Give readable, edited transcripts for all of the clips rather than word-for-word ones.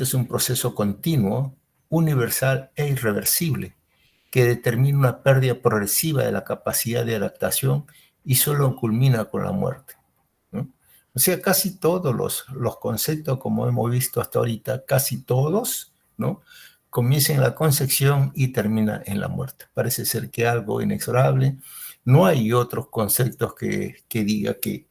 es un proceso continuo, universal e irreversible, que determina una pérdida progresiva de la capacidad de adaptación y solo culmina con la muerte, ¿no? O sea, casi todos los conceptos, como hemos visto hasta ahorita, casi todos, ¿no?, comienzan en la concepción y terminan en la muerte. Parece ser que algo inexorable. No hay otros conceptos que diga que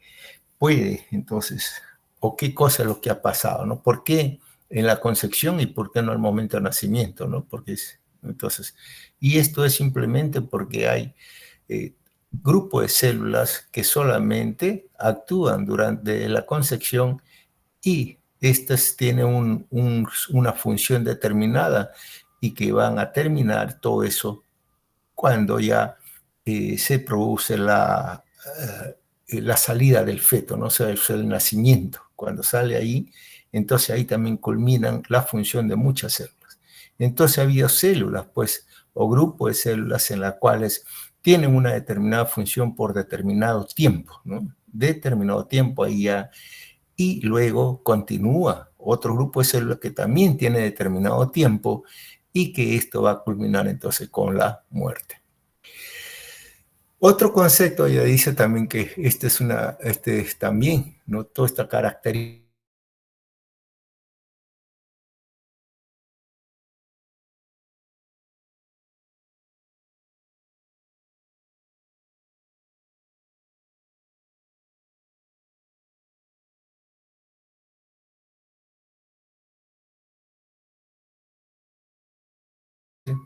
puede, entonces, o qué cosa es lo que ha pasado, ¿no? ¿Por qué en la concepción y por qué no al momento del nacimiento, ¿no? Porque entonces, y esto es simplemente porque hay grupos de células que solamente actúan durante la concepción y estas tienen una función determinada y que van a terminar todo eso cuando ya se produce la salida del feto, ¿no? O sea, el nacimiento. Cuando sale ahí, entonces ahí también culminan la función de muchas células. Entonces ha habido células, pues, o grupos de células en las cuales tienen una determinada función por determinado tiempo, ¿no? Determinado tiempo ahí ya, y luego continúa otro grupo de células que también tiene determinado tiempo y que esto va a culminar entonces con la muerte. Otro concepto, ella dice también que este es también, ¿no?, toda esta característica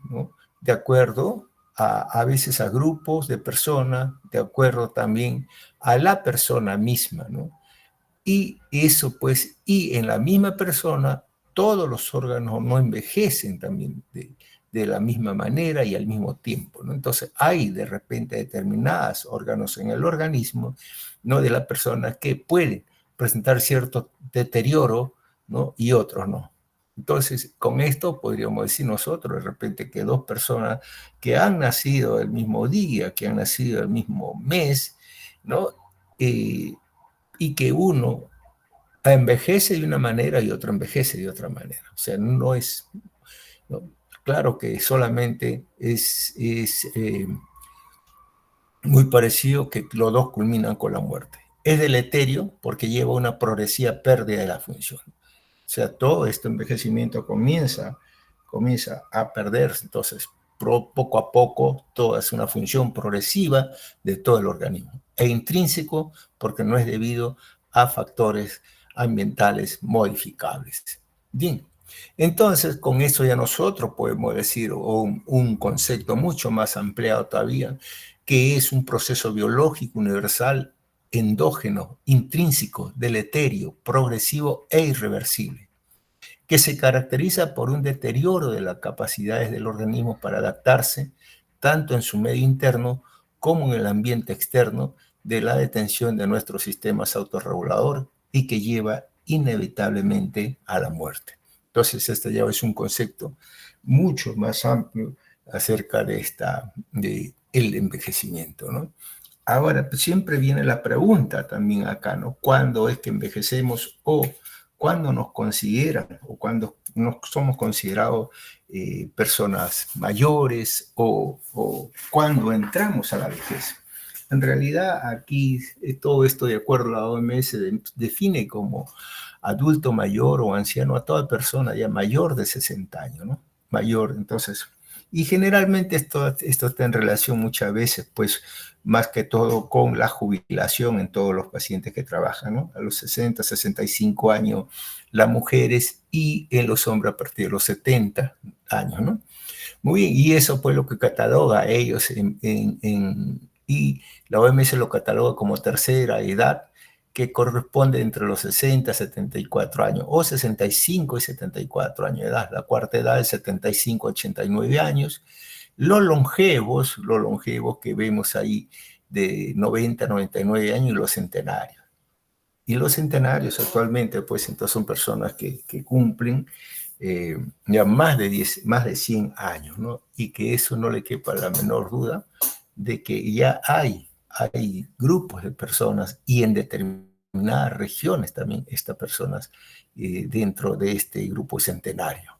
¿no?, de acuerdo a veces a grupos de personas, de acuerdo también a la persona misma, ¿no? Y eso pues, y en la misma persona, todos los órganos no envejecen también de la misma manera y al mismo tiempo, ¿no? Entonces hay de repente determinados órganos en el organismo, ¿no?, de la persona que pueden presentar cierto deterioro, ¿no?, y otros no. Entonces, con esto podríamos decir nosotros de repente que dos personas que han nacido el mismo día, que han nacido el mismo mes, ¿no?, y que uno envejece de una manera y otro envejece de otra manera. O sea, no es, ¿no? Claro que solamente es muy parecido que los dos culminan con la muerte. Es deleterio porque lleva una progresiva pérdida de la función. O sea, todo este envejecimiento comienza a perderse. Entonces, poco a poco, toda es una función progresiva de todo el organismo. E intrínseco porque no es debido a factores ambientales modificables. Bien, entonces con eso ya nosotros podemos decir un concepto mucho más ampliado todavía, que es un proceso biológico universal endógeno, intrínseco, deleterio, progresivo e irreversible, que se caracteriza por un deterioro de las capacidades del organismo para adaptarse, tanto en su medio interno como en el ambiente externo, de la detención de nuestro sistema autorregulador y que lleva inevitablemente a la muerte. Entonces, este ya es un concepto mucho más amplio acerca de el envejecimiento, ¿no? Ahora, pues, siempre viene la pregunta también acá, ¿no? ¿Cuándo es que envejecemos o cuándo nos consideran o cuándo no somos considerados personas mayores o cuándo entramos a la vejez? En realidad, aquí todo esto, de acuerdo a la OMS, define como adulto mayor o anciano a toda persona ya mayor de 60 años, ¿no? Mayor, entonces. Y generalmente esto está en relación muchas veces, pues, más que todo con la jubilación en todos los pacientes que trabajan, ¿no? A los 60, 65 años las mujeres y en los hombres a partir de los 70 años, ¿no? Muy bien, y eso pues lo que cataloga a ellos y la OMS lo cataloga como tercera edad, que corresponde entre los 60 y 74 años, o 65 y 74 años de edad. La cuarta edad es 75 a 89 años. Los longevos que vemos ahí de 90 a 99 años y los centenarios. Y los centenarios actualmente, pues entonces son personas que cumplen ya más de 100 años, ¿no? Y que eso no le quepa la menor duda de que ya hay grupos de personas y en determinadas determinadas regiones también estas personas dentro de este grupo centenario.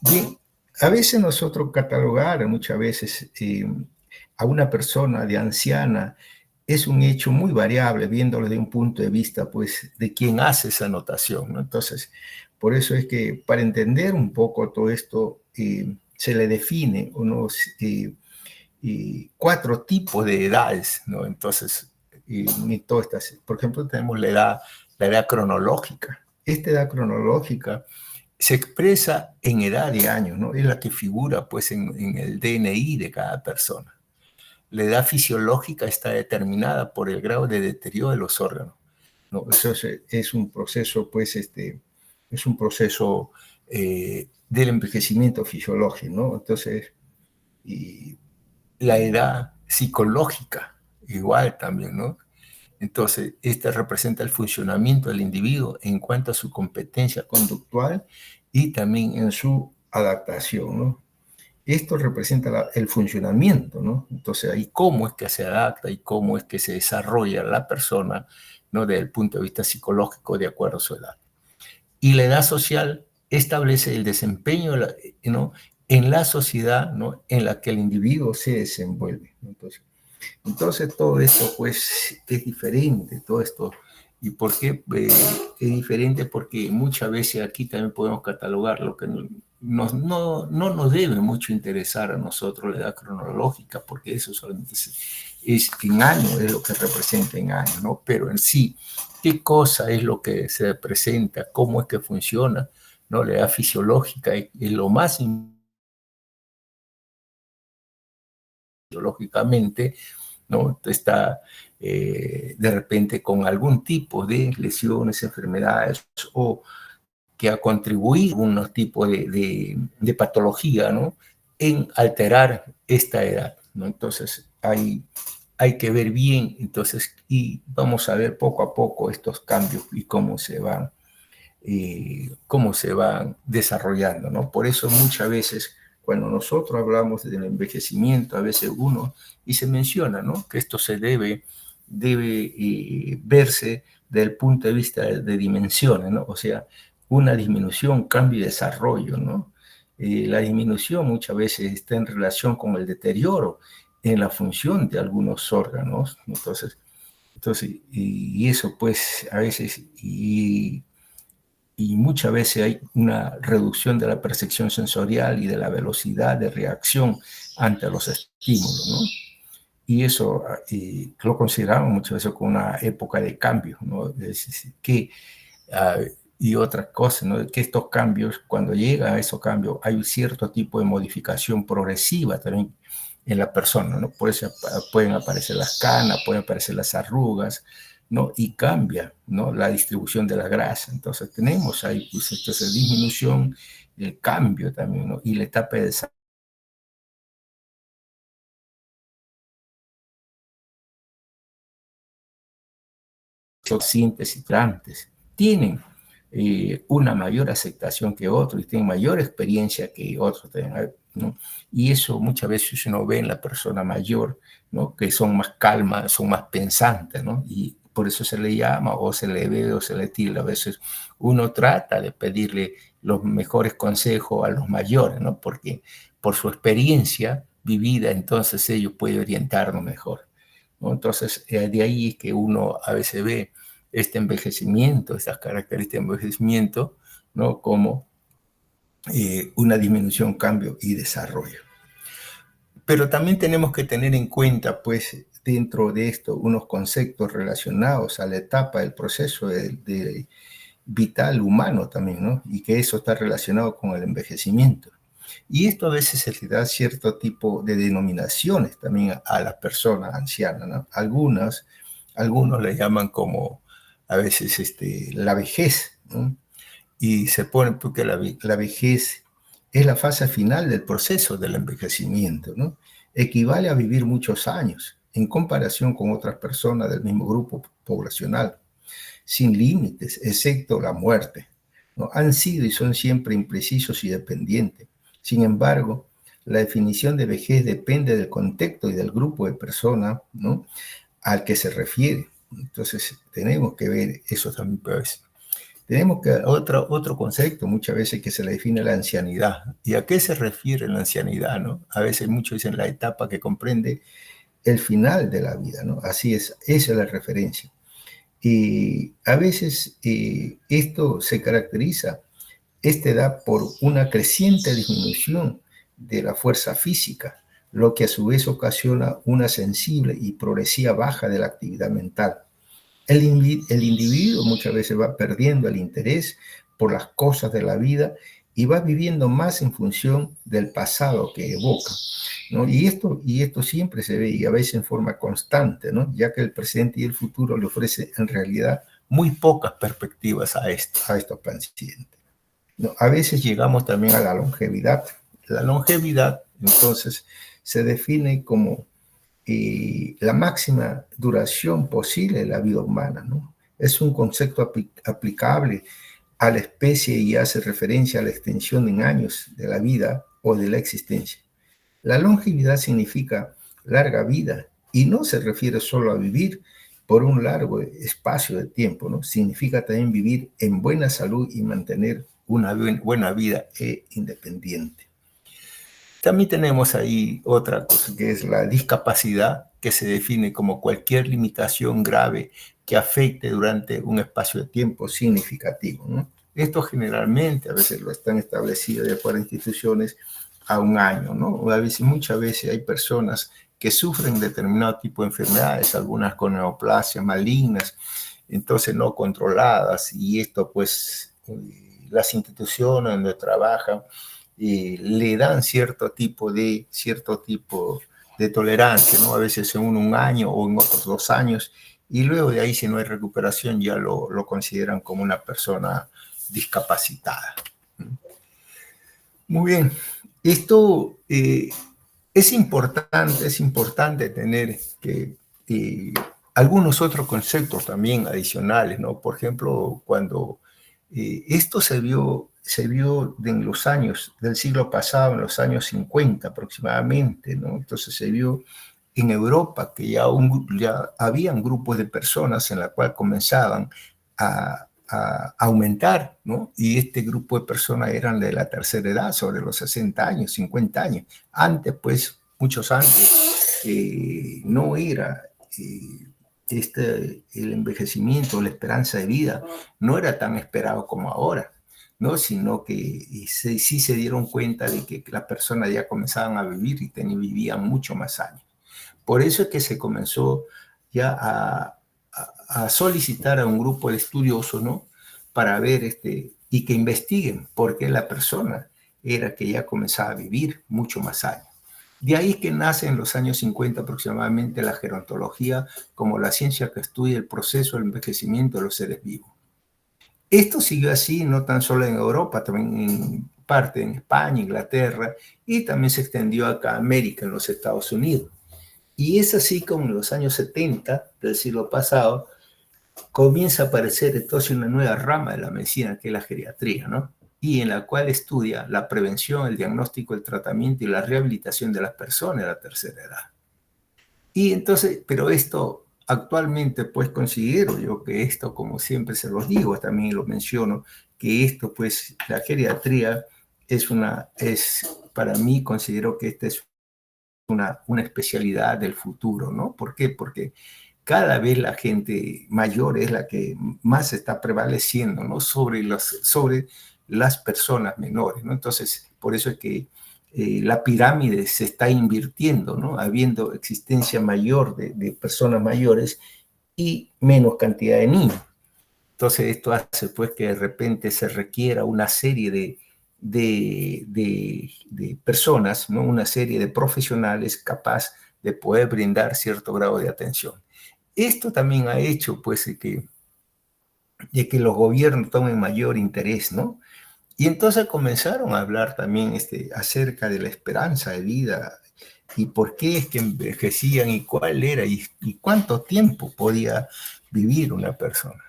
Bien, a veces nosotros catalogar, muchas veces a una persona de anciana es un hecho muy variable, viéndolo de un punto de vista, pues, de quien hace esa anotación, ¿no? Entonces, por eso es que para entender un poco todo esto, se le define unos 4 tipos de edades, ¿no? Entonces, todas estas, por ejemplo, tenemos la edad cronológica. Esta edad cronológica se expresa en edad de años, ¿no? Es la que figura, pues, en el DNI de cada persona. La edad fisiológica está determinada por el grado de deterioro de los órganos, ¿no? Eso es un proceso, pues, es un proceso del envejecimiento fisiológico, ¿no? Entonces, y la edad psicológica, igual también, ¿no? Entonces, esta representa el funcionamiento del individuo en cuanto a su competencia conductual y también en su adaptación, ¿no? Esto representa el funcionamiento, ¿no? Entonces, ahí cómo es que se adapta y cómo es que se desarrolla la persona, ¿no? Desde el punto de vista psicológico, de acuerdo a su edad. Y la edad social establece el desempeño, ¿no? En la sociedad, ¿no? En la que el individuo se desenvuelve. Entonces todo esto, pues, es diferente, todo esto. ¿Y por qué es diferente? Porque muchas veces aquí también podemos catalogar lo que no nos debe mucho interesar a nosotros, la edad cronológica, porque eso solamente es en años, es lo que representa en años, ¿no? Pero en sí, ¿qué cosa es lo que se presenta? ¿Cómo es que funciona? ¿No? La edad fisiológica es lo más biológicamente, ¿no? Está de repente con algún tipo de lesiones, enfermedades o que ha contribuido a unos tipos de patología, ¿no? En alterar esta edad, ¿no? Entonces hay que ver bien, entonces, y vamos a ver poco a poco estos cambios y cómo se van desarrollando, ¿no? Por eso muchas veces cuando nosotros hablamos del envejecimiento, a veces y se menciona, ¿no? Que esto se debe verse desde el punto de vista de dimensiones, ¿no? O sea, una disminución, cambio y desarrollo, ¿no? La disminución muchas veces está en relación con el deterioro en la función de algunos órganos, entonces y eso pues a veces, y muchas veces hay una reducción de la percepción sensorial y de la velocidad de reacción ante los estímulos, ¿no? Y eso lo consideramos muchas veces como una época de cambio, ¿no? Y otras cosas, ¿no? Que estos cambios, cuando llega a esos cambios, hay un cierto tipo de modificación progresiva también en la persona, ¿no? Por eso pueden aparecer las canas, pueden aparecer las arrugas, ¿no? Y cambia, ¿no? La distribución de la grasa. Entonces tenemos ahí, pues, entonces, disminución, el cambio también, ¿no? Y la etapa de desarrollo. Síntesis trans tienen una mayor aceptación que otros y tienen mayor experiencia que otros, ¿no? Y eso muchas veces uno ve en la persona mayor, ¿no? Que son más calmas, son más pensantes, ¿no? Y por eso se le llama o se le ve o se le tilda. A veces uno trata de pedirle los mejores consejos a los mayores, ¿no? Porque por su experiencia vivida, entonces ellos pueden orientarnos mejor, ¿no? Entonces, de ahí es que uno a veces ve este envejecimiento, estas características de envejecimiento, ¿no? Como una disminución, cambio y desarrollo. Pero también tenemos que tener en cuenta, pues, dentro de esto, unos conceptos relacionados a la etapa del proceso de vital humano también, ¿no? Y que eso está relacionado con el envejecimiento. Y esto a veces se le da cierto tipo de denominaciones también a las personas ancianas, ¿no? Algunos le llaman como a veces la vejez, ¿no? Y se pone porque la vejez es la fase final del proceso del envejecimiento, ¿no? Equivale a vivir muchos años en comparación con otras personas del mismo grupo poblacional, sin límites, excepto la muerte, ¿no? Han sido y son siempre imprecisos y dependientes. Sin embargo, la definición de vejez depende del contexto y del grupo de personas, ¿no? Al que se refiere. Entonces, tenemos que ver eso también. Pues. Tenemos que otro concepto muchas veces que se le define la ancianidad. ¿Y a qué se refiere la ancianidad? ¿No? A veces muchos dicen la etapa que comprende el final de la vida, ¿no? Así es, esa es la referencia. Y a veces esto se caracteriza, esta edad, por una creciente disminución de la fuerza física, lo que a su vez ocasiona una sensible y progresiva baja de la actividad mental. El individuo muchas veces va perdiendo el interés por las cosas de la vida y va viviendo más en función del pasado que evoca, ¿no? Y esto siempre se ve y a veces en forma constante, ¿no? Ya que el presente y el futuro le ofrece en realidad muy pocas perspectivas a estos pacientes, ¿no? A veces llegamos también a la longevidad. La longevidad, entonces, se define como la máxima duración posible de la vida humana, ¿no? Es un concepto aplicable a la especie y hace referencia a la extensión en años de la vida o de la existencia. La longevidad significa larga vida y no se refiere solo a vivir por un largo espacio de tiempo, ¿no? Significa también vivir en buena salud y mantener una buena vida independiente. También tenemos ahí otra cosa que es la discapacidad, que se define como cualquier limitación grave que afecte durante un espacio de tiempo significativo, ¿no? Esto generalmente a veces lo están establecido de acuerdo a instituciones a un año, ¿no? Muchas veces hay personas que sufren determinado tipo de enfermedades, algunas con neoplasias malignas, entonces no controladas, y esto pues las instituciones donde trabajan le dan cierto tipo de tolerancia, ¿no? A veces en un año o en otros 2 años, y luego de ahí, si no hay recuperación, ya lo consideran como una persona discapacitada. Muy bien. Esto es importante tener que algunos otros conceptos también adicionales, ¿no? Por ejemplo, cuando esto se vio en los años del siglo pasado, en los años 50 aproximadamente, ¿no? Entonces se vio en Europa que ya habían grupos de personas en la cual comenzaban a aumentar, ¿no? Y este grupo de personas eran de la tercera edad, sobre los 60 años, 50 años. Antes, pues, muchos antes, no era el envejecimiento, la esperanza de vida, no era tan esperado como ahora, ¿no? Sino que sí se dieron cuenta de que las personas ya comenzaban a vivir y vivían mucho más años. Por eso es que se comenzó ya a solicitar a un grupo de estudiosos, ¿no? Para ver y que investiguen por qué la persona era que ya comenzaba a vivir mucho más años. De ahí que nace en los años 50 aproximadamente la gerontología como la ciencia que estudia el proceso del envejecimiento de los seres vivos. Esto siguió así no tan solo en Europa, también en parte en España, Inglaterra, y también se extendió acá a América, en los Estados Unidos. Y es así como en los años 70 del siglo pasado comienza a aparecer entonces una nueva rama de la medicina que es la geriatría, ¿no? Y en la cual estudia la prevención, el diagnóstico, el tratamiento y la rehabilitación de las personas de la tercera edad. Y entonces, pero esto actualmente, pues considero yo que esto, como siempre se los digo, también lo menciono, que esto, pues, la geriatría para mí considero que esta es una especialidad del futuro, ¿no? ¿Por qué? Porque cada vez la gente mayor es la que más está prevaleciendo, ¿no? Sobre las personas menores, ¿no? Entonces, por eso es que la pirámide se está invirtiendo, ¿no? Habiendo existencia mayor de personas mayores y menos cantidad de niños. Entonces, esto hace pues que de repente se requiera una serie de personas, ¿no? Una serie de profesionales capaz de poder brindar cierto grado de atención. Esto también ha hecho pues de que los gobiernos tomen mayor interés, ¿no? Y entonces comenzaron a hablar también acerca de la esperanza de vida y por qué es que envejecían y cuál era y cuánto tiempo podía vivir una persona.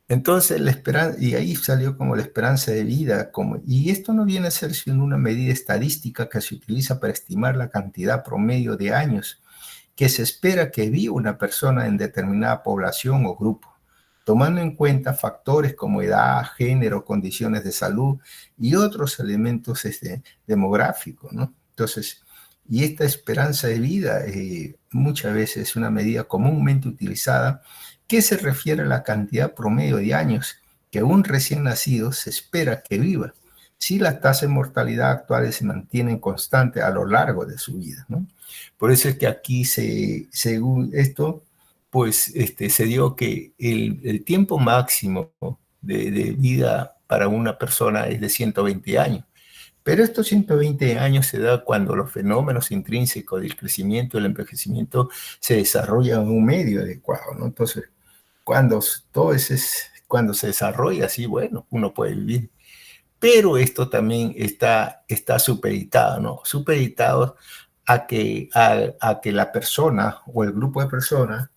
Entonces, la esperanza, y ahí salió como la esperanza de vida, y esto no viene a ser sino una medida estadística que se utiliza para estimar la cantidad promedio de años que se espera que viva una persona en determinada población o grupo, tomando en cuenta factores como edad, género, condiciones de salud y otros elementos demográficos, ¿no? Entonces, y esta esperanza de vida muchas veces es una medida comúnmente utilizada que se refiere a la cantidad promedio de años que un recién nacido se espera que viva, si las tasas de mortalidad actuales se mantienen constantes a lo largo de su vida, ¿no? Por eso es que aquí, según esto, pues se dio que el tiempo máximo de vida para una persona es de 120 años. Pero estos 120 años se da cuando los fenómenos intrínsecos del crecimiento y el envejecimiento se desarrollan en un medio adecuado, ¿no? Entonces, cuando se desarrolla así, bueno, uno puede vivir. Pero esto también está supeditado, ¿no? Supeditado a que la persona o el grupo de personas,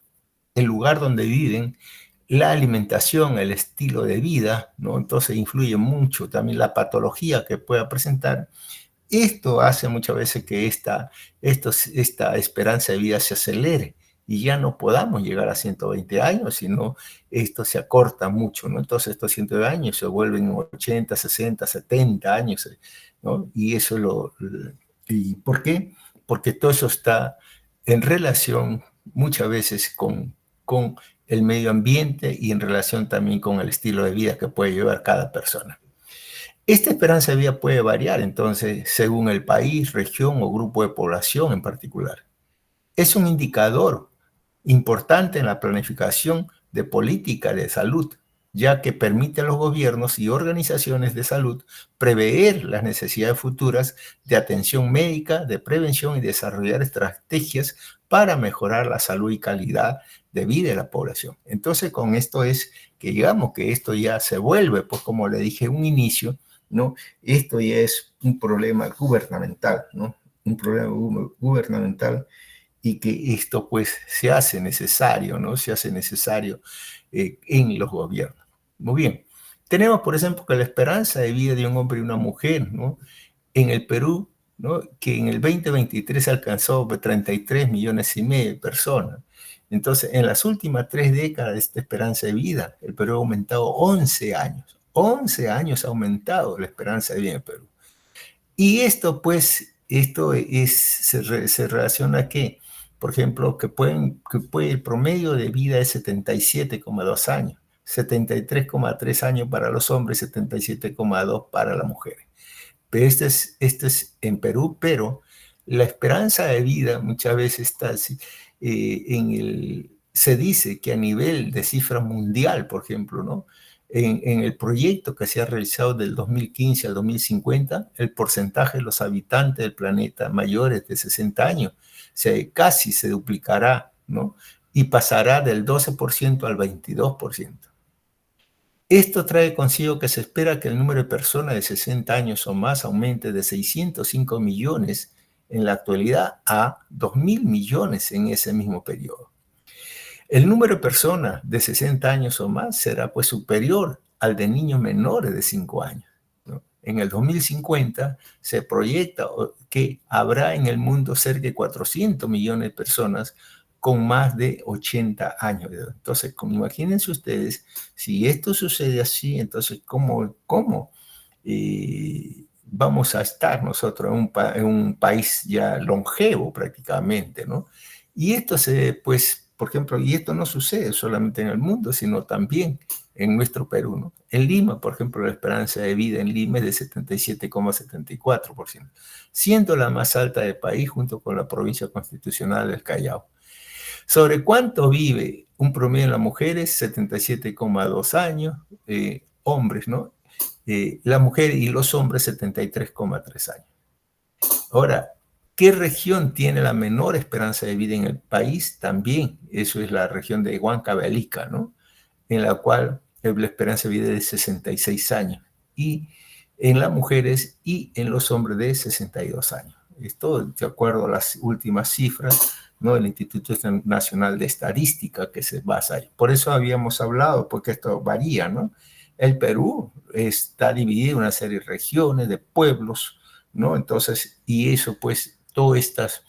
el lugar donde viven, la alimentación, el estilo de vida, ¿no? Entonces influye mucho también la patología que pueda presentar. Esto hace muchas veces que esta esperanza de vida se acelere y ya no podamos llegar a 120 años, sino esto se acorta mucho, ¿no? Entonces estos 120 años se vuelven 80, 60, 70 años, ¿no? Y eso ¿y por qué? Porque todo eso está en relación muchas veces con el medio ambiente y en relación también con el estilo de vida que puede llevar cada persona. Esta esperanza de vida puede variar, entonces, según el país, región o grupo de población en particular. Es un indicador importante en la planificación de política de salud, ya que permite a los gobiernos y organizaciones de salud prever las necesidades futuras de atención médica, de prevención y desarrollar estrategias para mejorar la salud y calidad de vida de la población. Entonces, con esto es que digamos que esto ya se vuelve, pues como le dije en un inicio, ¿no? Esto ya es un problema gubernamental, ¿no? Un problema gubernamental y que esto pues se hace necesario, ¿no? Se hace necesario en los gobiernos. Muy bien. Tenemos, por ejemplo, que la esperanza de vida de un hombre y una mujer, ¿no? En el Perú, ¿no? Que en el 2023 alcanzó 33 millones y medio de personas. Entonces, en las últimas 3 décadas de esta esperanza de vida, el Perú ha aumentado 11 años. 11 años ha aumentado la esperanza de vida en el Perú. Y esto, pues, se relaciona a que, por ejemplo, que el promedio de vida es 77,2 años, 73,3 años para los hombres, 77,2 para las mujeres. Pero este es en Perú, pero la esperanza de vida muchas veces está así, se dice que a nivel de cifra mundial, por ejemplo, ¿no? En el proyecto que se ha realizado del 2015 al 2050, el porcentaje de los habitantes del planeta mayores de 60 años casi se duplicará, ¿no? Y pasará del 12% al 22%. Esto trae consigo que se espera que el número de personas de 60 años o más aumente de 605 millones en la actualidad a 2.000 millones en ese mismo periodo. El número de personas de 60 años o más será pues superior al de niños menores de 5 años, ¿no? En el 2050 se proyecta que habrá en el mundo cerca de 400 millones de personas con más de 80 años de edad. Entonces, como imagínense ustedes, si esto sucede así, entonces, ¿cómo vamos a estar nosotros en un país ya longevo prácticamente, ¿no? Y esto pues, por ejemplo, y esto no sucede solamente en el mundo, sino también en nuestro Perú, ¿no? En Lima, por ejemplo, la esperanza de vida en Lima es de 77,74%, siendo la más alta del país junto con la provincia constitucional del Callao. ¿Sobre cuánto vive un promedio en las mujeres? 77,2 años, hombres, ¿no? La mujer y los hombres 73,3 años. Ahora, ¿qué región tiene la menor esperanza de vida en el país? También, eso es la región de Huancavelica, ¿no? En la cual la esperanza de vida es de 66 años. Y en las mujeres y en los hombres de 62 años. Esto de acuerdo a las últimas cifras, ¿no? Del Instituto Nacional de Estadística que se basa ahí. Por eso habíamos hablado, porque esto varía, ¿no? El Perú está dividido en una serie de regiones, de pueblos, ¿no? Entonces, y eso pues, todas estas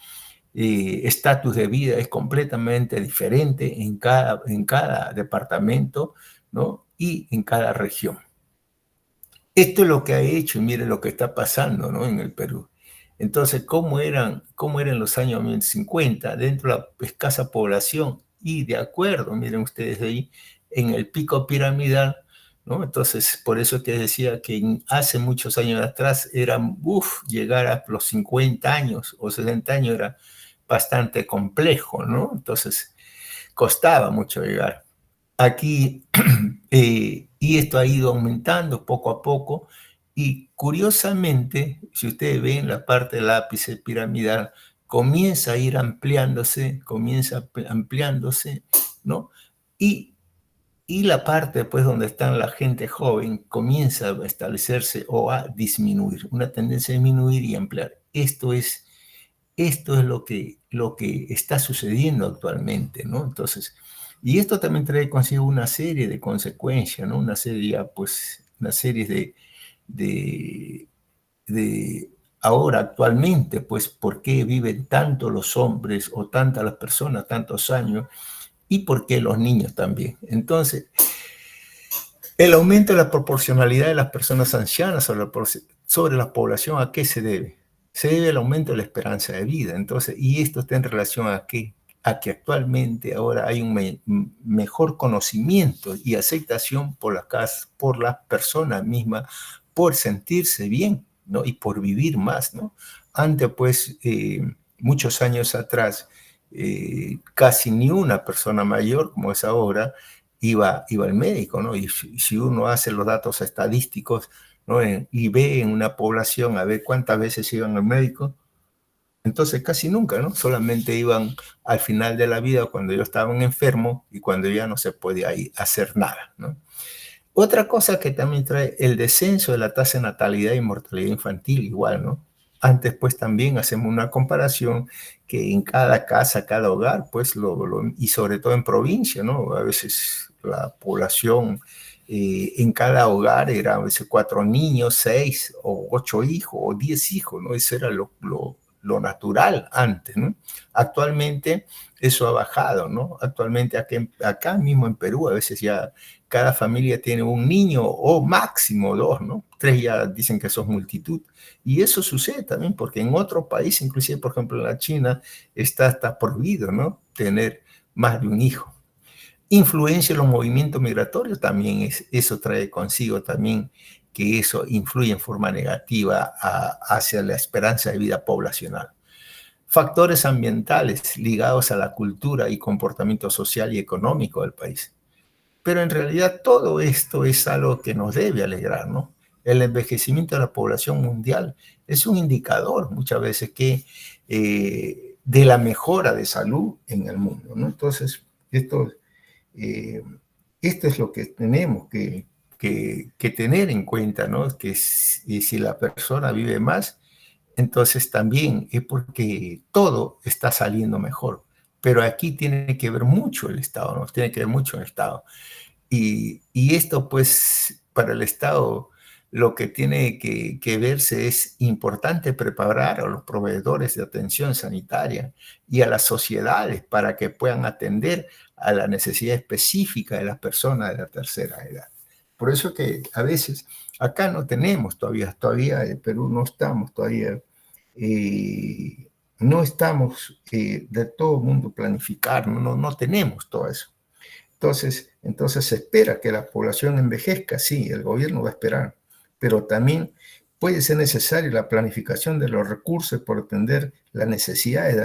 estatus de vida es completamente diferente en cada departamento, ¿no? Y en cada región. Esto es lo que ha hecho y mire lo que está pasando, ¿no? En el Perú. Entonces, cómo eran los años 1950 dentro de la escasa población? Y de acuerdo, miren ustedes ahí, en el pico piramidal, ¿no? Entonces, por eso que decía que hace muchos años atrás era, llegar a los 50 años o 60 años era bastante complejo, ¿no? Entonces, costaba mucho llegar. Aquí, y esto ha ido aumentando poco a poco, y curiosamente, si ustedes ven la parte del ápice piramidal, comienza ampliándose, ¿no? Y, y la parte, pues, donde está la gente joven, comienza a establecerse o a disminuir, una tendencia a disminuir y ampliar. Esto es lo que está sucediendo actualmente, ¿no? Entonces, y esto también trae consigo una serie de consecuencias, ¿no? Una serie de, de ahora, actualmente, pues, ¿por qué viven tanto los hombres o tantas las personas tantos años? Y por qué los niños también. Entonces, el aumento de la proporcionalidad de las personas ancianas sobre la población, ¿a qué se debe? Se debe al aumento de la esperanza de vida. Entonces, y esto está en relación a qué? A que actualmente ahora hay un mejor conocimiento y aceptación por las personas mismas, por sentirse bien, ¿no? Y por vivir más, ¿no? Antes, pues, muchos años atrás, casi ni una persona mayor, como es ahora, iba al médico, ¿no? Y si uno hace los datos estadísticos, ¿no? Y ve en una población a ver cuántas veces iban al médico, entonces casi nunca, ¿no? Solamente iban al final de la vida cuando ellos estaban enfermos y cuando ya no se podía hacer nada, ¿no? Otra cosa que también trae el descenso de la tasa de natalidad y mortalidad infantil, igual, ¿no? Antes, pues también hacemos una comparación que en cada casa, cada hogar, pues, y sobre todo en provincia, ¿no? A veces la población en cada hogar era a veces 4 niños, 6 o 8 hijos o 10 hijos, ¿no? Eso era lo natural antes, ¿no? Actualmente eso ha bajado, ¿no? Actualmente acá mismo en Perú a veces ya cada familia tiene un niño o máximo dos, ¿no? Tres ya dicen que eso es multitud. Y eso sucede también porque en otro país, inclusive por ejemplo en la China, está prohibido, ¿no? Tener más de un hijo. Influencia en los movimientos migratorios también eso trae consigo también que eso influye en forma negativa hacia la esperanza de vida poblacional. Factores ambientales ligados a la cultura y comportamiento social y económico del país. Pero en realidad todo esto es algo que nos debe alegrar, ¿no? El envejecimiento de la población mundial es un indicador muchas veces de la mejora de salud en el mundo, ¿no? Entonces, eh, esto es lo que tenemos que tener en cuenta, ¿no? Que si la persona vive más, entonces también es porque todo está saliendo mejor. Pero aquí tiene que ver mucho el Estado, ¿no? Tiene que ver mucho el Estado. Y esto, pues, para el Estado, lo que tiene que verse es importante preparar a los proveedores de atención sanitaria y a las sociedades para que puedan atender a la necesidad específica de las personas de la tercera edad. Por eso que a veces acá no tenemos todavía en Perú no estamos todavía, no estamos de todo mundo planificar, no tenemos todo eso. Entonces se espera que la población envejezca, sí, el gobierno va a esperar, pero también puede ser necesaria la planificación de los recursos por atender las necesidades de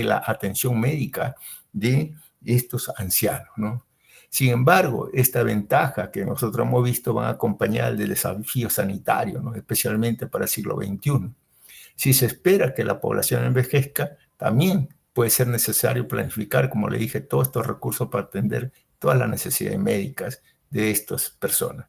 la atención médica de estos ancianos, ¿no? Sin embargo, esta ventaja que nosotros hemos visto va acompañada del desafío sanitario, ¿no? Especialmente para el siglo XXI. Si se espera que la población envejezca, también puede ser necesario planificar, como le dije, todos estos recursos para atender todas las necesidades médicas de estas personas.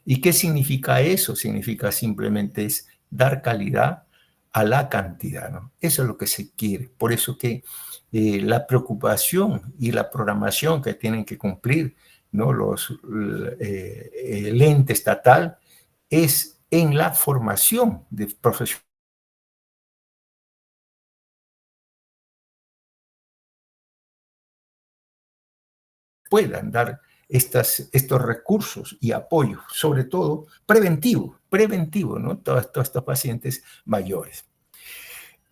¿Y qué significa eso? Significa simplemente es dar calidad a la cantidad, ¿no? Eso es lo que se quiere. Por eso que la preocupación y la programación que tienen que cumplir, ¿no? El ente estatal es en la formación de profesionales puedan dar estos recursos y apoyo, sobre todo preventivo, ¿no? Todos estos pacientes mayores.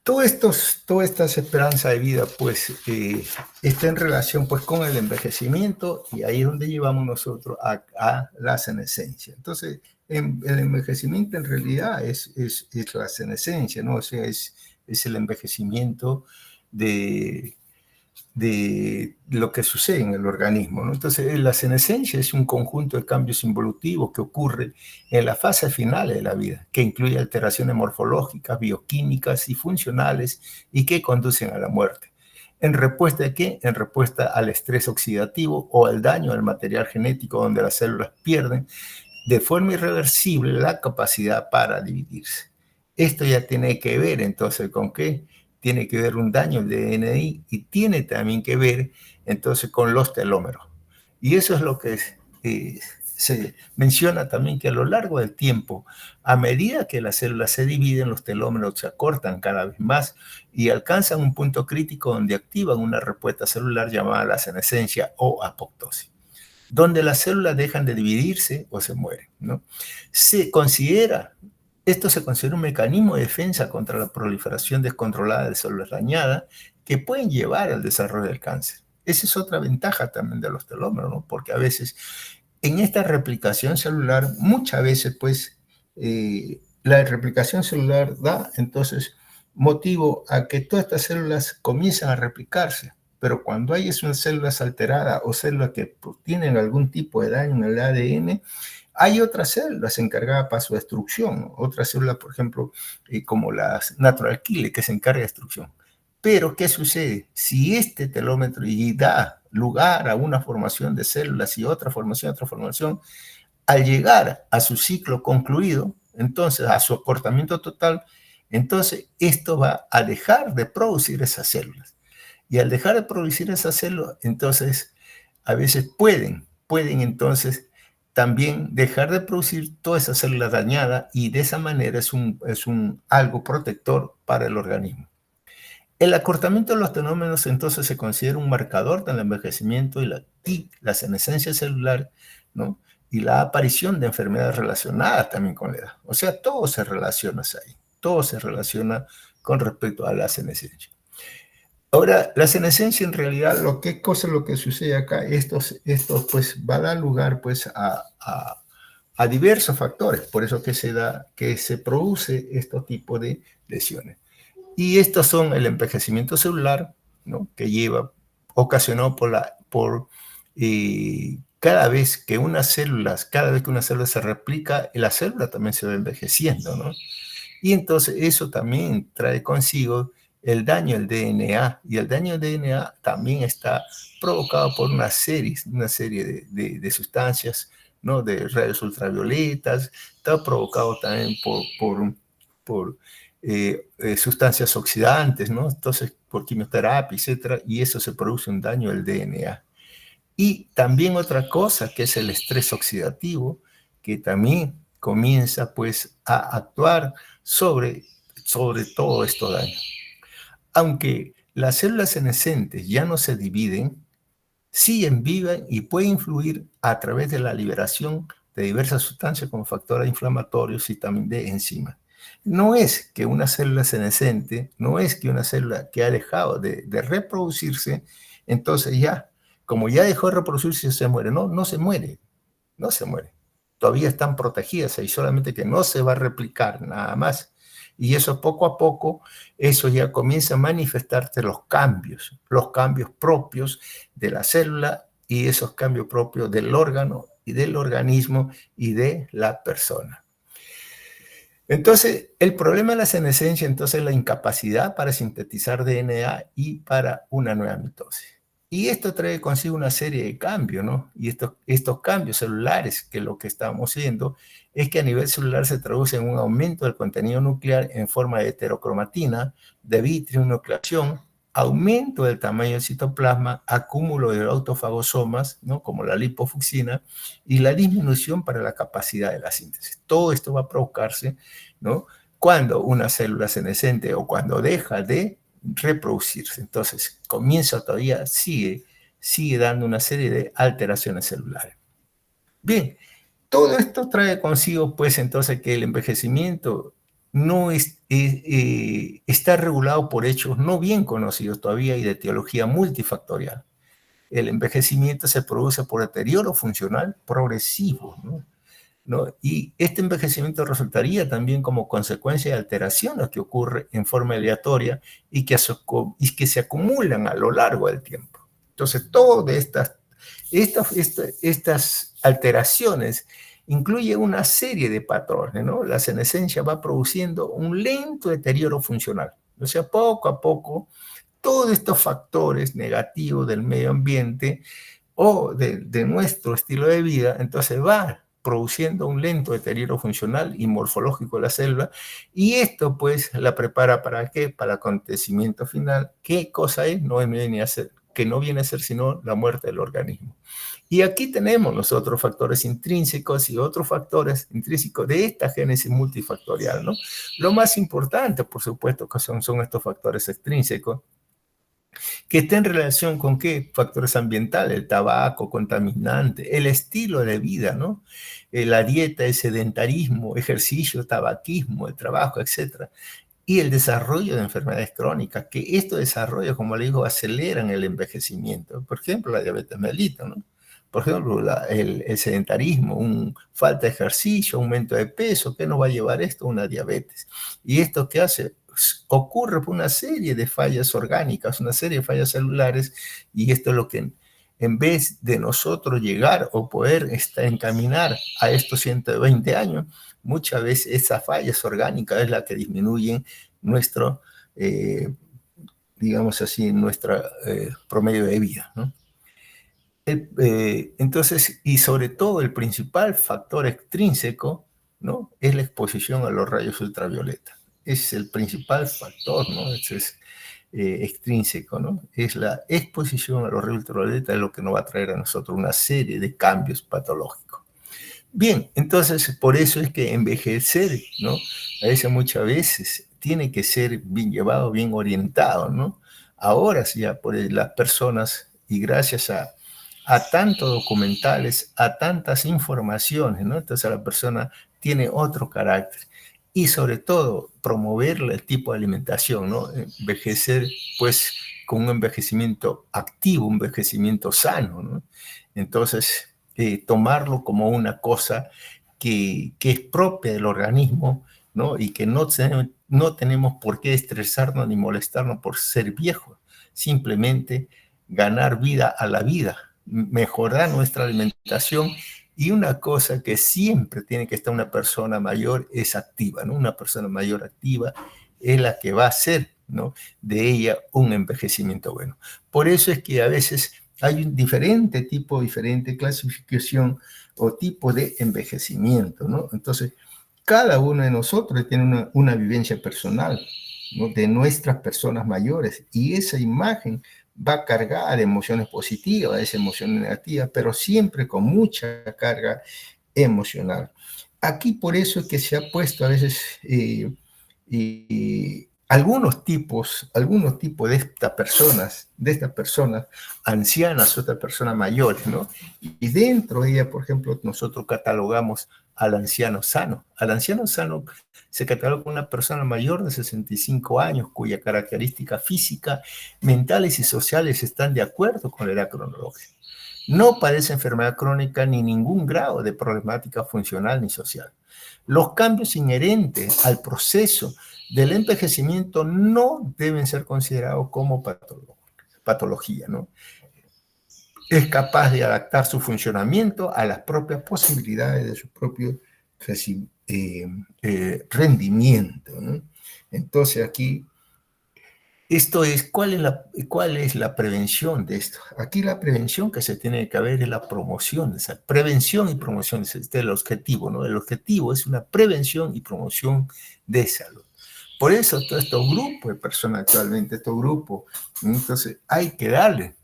Toda esta esperanza de vida, pues, está en relación, pues, con el envejecimiento, y ahí es donde llevamos nosotros a la senescencia. Entonces, el envejecimiento en realidad es la senescencia, ¿no? O sea, es el envejecimiento de lo que sucede en el organismo, ¿no? Entonces, la senescencia es un conjunto de cambios involutivos que ocurre en las fases finales de la vida, que incluye alteraciones morfológicas, bioquímicas y funcionales y que conducen a la muerte. ¿En respuesta a qué? En respuesta al estrés oxidativo o al daño al material genético, donde las células pierden de forma irreversible la capacidad para dividirse. Esto ya tiene que ver entonces con qué tiene que ver un daño al DNI y tiene también que ver entonces con los telómeros. Y eso es lo que se menciona también, que a lo largo del tiempo, a medida que las células se dividen, los telómeros se acortan cada vez más y alcanzan un punto crítico donde activan una respuesta celular llamada la senescencia o apoptosis, donde las células dejan de dividirse o se mueren, ¿no? Esto se considera un mecanismo de defensa contra la proliferación descontrolada de células dañadas que pueden llevar al desarrollo del cáncer. Esa es otra ventaja también de los telómeros, ¿no? Porque a veces en esta replicación celular, muchas veces, pues, la replicación celular da entonces motivo a que todas estas células comiencen a replicarse. Pero cuando hay esas células alteradas o células que tienen algún tipo de daño en el ADN, hay otras células encargadas para su destrucción. Otras células, por ejemplo, como las natural killer, que se encarga de destrucción. Pero, ¿qué sucede? Si este telómetro y da lugar a una formación de células y otra formación, al llegar a su ciclo concluido, entonces a su acortamiento total, entonces esto va a dejar de producir esas células. Y al dejar de producir esas células, entonces a veces pueden entonces también dejar de producir todas esas células dañadas, y de esa manera es algo protector para el organismo. El acortamiento de los telómeros entonces se considera un marcador del envejecimiento y la senescencia celular, ¿no? Y la aparición de enfermedades relacionadas también con la edad. O sea, todo se relaciona ahí, todo se relaciona con respecto a la senescencia. Ahora, la senescencia en realidad, lo que sucede acá, esto pues va a dar lugar pues a diversos factores, por eso que se produce este tipo de lesiones. Y estos son el envejecimiento celular, ¿no? Que ocasionado por cada vez que una célula se replica, la célula también se va envejeciendo, ¿no? Y entonces eso también trae consigo el daño al DNA, y el daño al DNA también está provocado por una serie de sustancias, ¿no? De rayos ultravioletas, está provocado también por sustancias oxidantes, ¿no? Entonces, por quimioterapia, etcétera, y eso se produce un daño al DNA. Y también otra cosa, que es el estrés oxidativo, que también comienza pues a actuar sobre todo esto daño. Aunque las células senescentes ya no se dividen, siguen vivas y pueden influir a través de la liberación de diversas sustancias como factores inflamatorios y también de enzimas. No es que una célula senescente, no es que una célula que ha dejado de reproducirse, entonces ya, como ya dejó de reproducirse, se muere. No, no se muere, no se muere. Todavía están protegidas y solamente que no se va a replicar nada más. Y eso poco a poco, eso ya comienza a manifestarse los cambios propios de la célula y esos cambios propios del órgano y del organismo y de la persona. Entonces, el problema de la senescencia, entonces, es la incapacidad para sintetizar DNA y para una nueva mitosis. Y esto trae consigo una serie de cambios, ¿no? Y estos cambios celulares, que lo que estamos viendo es que a nivel celular se traduce en un aumento del contenido nuclear en forma de heterocromatina, de vitrinucleación, aumento del tamaño del citoplasma, acúmulo de autofagosomas, ¿no? Como la lipofucina, y la disminución para la capacidad de la síntesis. Todo esto va a provocarse, ¿no? Cuando una célula senescente o cuando deja de reproducirse. Entonces, sigue sigue dando una serie de alteraciones celulares. Bien, todo esto trae consigo, pues, entonces que el envejecimiento no está regulado por hechos no bien conocidos todavía y de etiología multifactorial. El envejecimiento se produce por deterioro funcional progresivo, ¿no? ¿No? Y este envejecimiento resultaría también como consecuencia de alteraciones que ocurren en forma aleatoria y que se acumulan a lo largo del tiempo. Entonces, todas estas alteraciones incluyen una serie de patrones, ¿no? La senescencia va produciendo un lento deterioro funcional. O sea, poco a poco, todos estos factores negativos del medio ambiente o de nuestro estilo de vida, entonces va produciendo un lento deterioro funcional y morfológico de la célula, y esto pues la prepara para qué, para el acontecimiento final. ¿Qué cosa es? No viene a ser, que no viene a ser sino la muerte del organismo. Y aquí tenemos nosotros factores intrínsecos y otros factores intrínsecos de esta génesis multifactorial, ¿no? Lo más importante, por supuesto, que son estos factores extrínsecos, que está en relación con qué factores ambientales, el tabaco, contaminante, el estilo de vida, ¿no? La dieta, el sedentarismo, ejercicio, tabaquismo, el trabajo, etcétera. Y el desarrollo de enfermedades crónicas, que estos desarrollos, como le digo, aceleran el envejecimiento. Por ejemplo, la diabetes mellitus, ¿no? Por ejemplo, el sedentarismo, falta de ejercicio, aumento de peso. ¿Qué nos va a llevar esto? Una diabetes. ¿Y esto qué hace? Ocurre por una serie de fallas orgánicas, una serie de fallas celulares, y esto es lo que en vez de nosotros llegar o poder encaminar a estos 120 años, muchas veces esas fallas orgánicas es la que disminuyen nuestro, digamos así, nuestro promedio de vida, ¿no? Entonces, y sobre todo el principal factor extrínseco, ¿no? Es la exposición a los rayos ultravioleta. Ese es el principal factor, ¿no? Ese es extrínseco, ¿no? Es la exposición a los rayos ultravioleta, es lo que nos va a traer a nosotros una serie de cambios patológicos. Bien, entonces por eso es que envejecer, ¿no? A veces, muchas veces, tiene que ser bien llevado, bien orientado, ¿no? Ahora sí, ya por las personas, y gracias a tantos documentales, a tantas informaciones, ¿no? Entonces la persona tiene otro carácter. Y sobre todo, promover el tipo de alimentación, ¿no? Envejecer, pues, con un envejecimiento activo, un envejecimiento sano, ¿no? Entonces, tomarlo como una cosa que es propia del organismo, ¿no? Y que no tenemos por qué estresarnos ni molestarnos por ser viejos, simplemente ganar vida a la vida, mejorar nuestra alimentación. Y una cosa que siempre tiene que estar una persona mayor es activa, ¿no? Una persona mayor activa es la que va a hacer, ¿no? De ella un envejecimiento bueno. Por eso es que a veces hay un diferente clasificación o tipo de envejecimiento, ¿no? Entonces, cada uno de nosotros tiene una vivencia personal, ¿no? De nuestras personas mayores, y esa imagen va cargada de emociones positivas, de emociones negativas, pero siempre con mucha carga emocional. Aquí por eso es que se ha puesto a veces algunos tipos de estas personas ancianas, otras personas mayores, ¿no? Y dentro de ella, por ejemplo, nosotros catalogamos al anciano sano. Al anciano sano se cataloga como una persona mayor de 65 años cuya característica física, mentales y sociales están de acuerdo con la edad cronológica. No padece enfermedad crónica ni ningún grado de problemática funcional ni social. Los cambios inherentes al proceso del envejecimiento no deben ser considerados como patología, ¿no? Es capaz de adaptar su funcionamiento a las propias posibilidades de su propio rendimiento, ¿no? Entonces aquí, esto es, ¿cuál es la prevención de esto? Aquí la prevención que se tiene que ver es la promoción, esa prevención y promoción, es el objetivo, ¿no? El objetivo es una prevención y promoción de salud. Por eso todos estos grupos de personas actualmente, estos grupos, entonces hay que darle,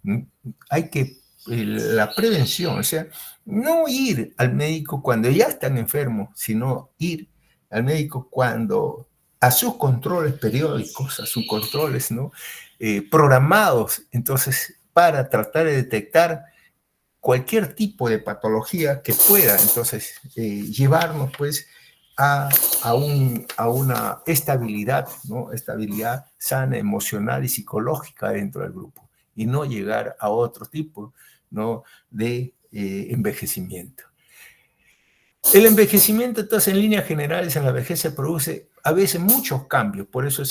hay que la prevención, o sea, no ir al médico cuando ya están enfermos, sino ir al médico cuando a sus controles periódicos, a sus controles, ¿no? Programados, entonces para tratar de detectar cualquier tipo de patología que pueda entonces llevarnos pues a una estabilidad, ¿no? Estabilidad sana, emocional y psicológica dentro del grupo y no llegar a otro tipo, ¿no? de envejecimiento. El envejecimiento, entonces, en líneas generales, en la vejez se produce a veces muchos cambios, por eso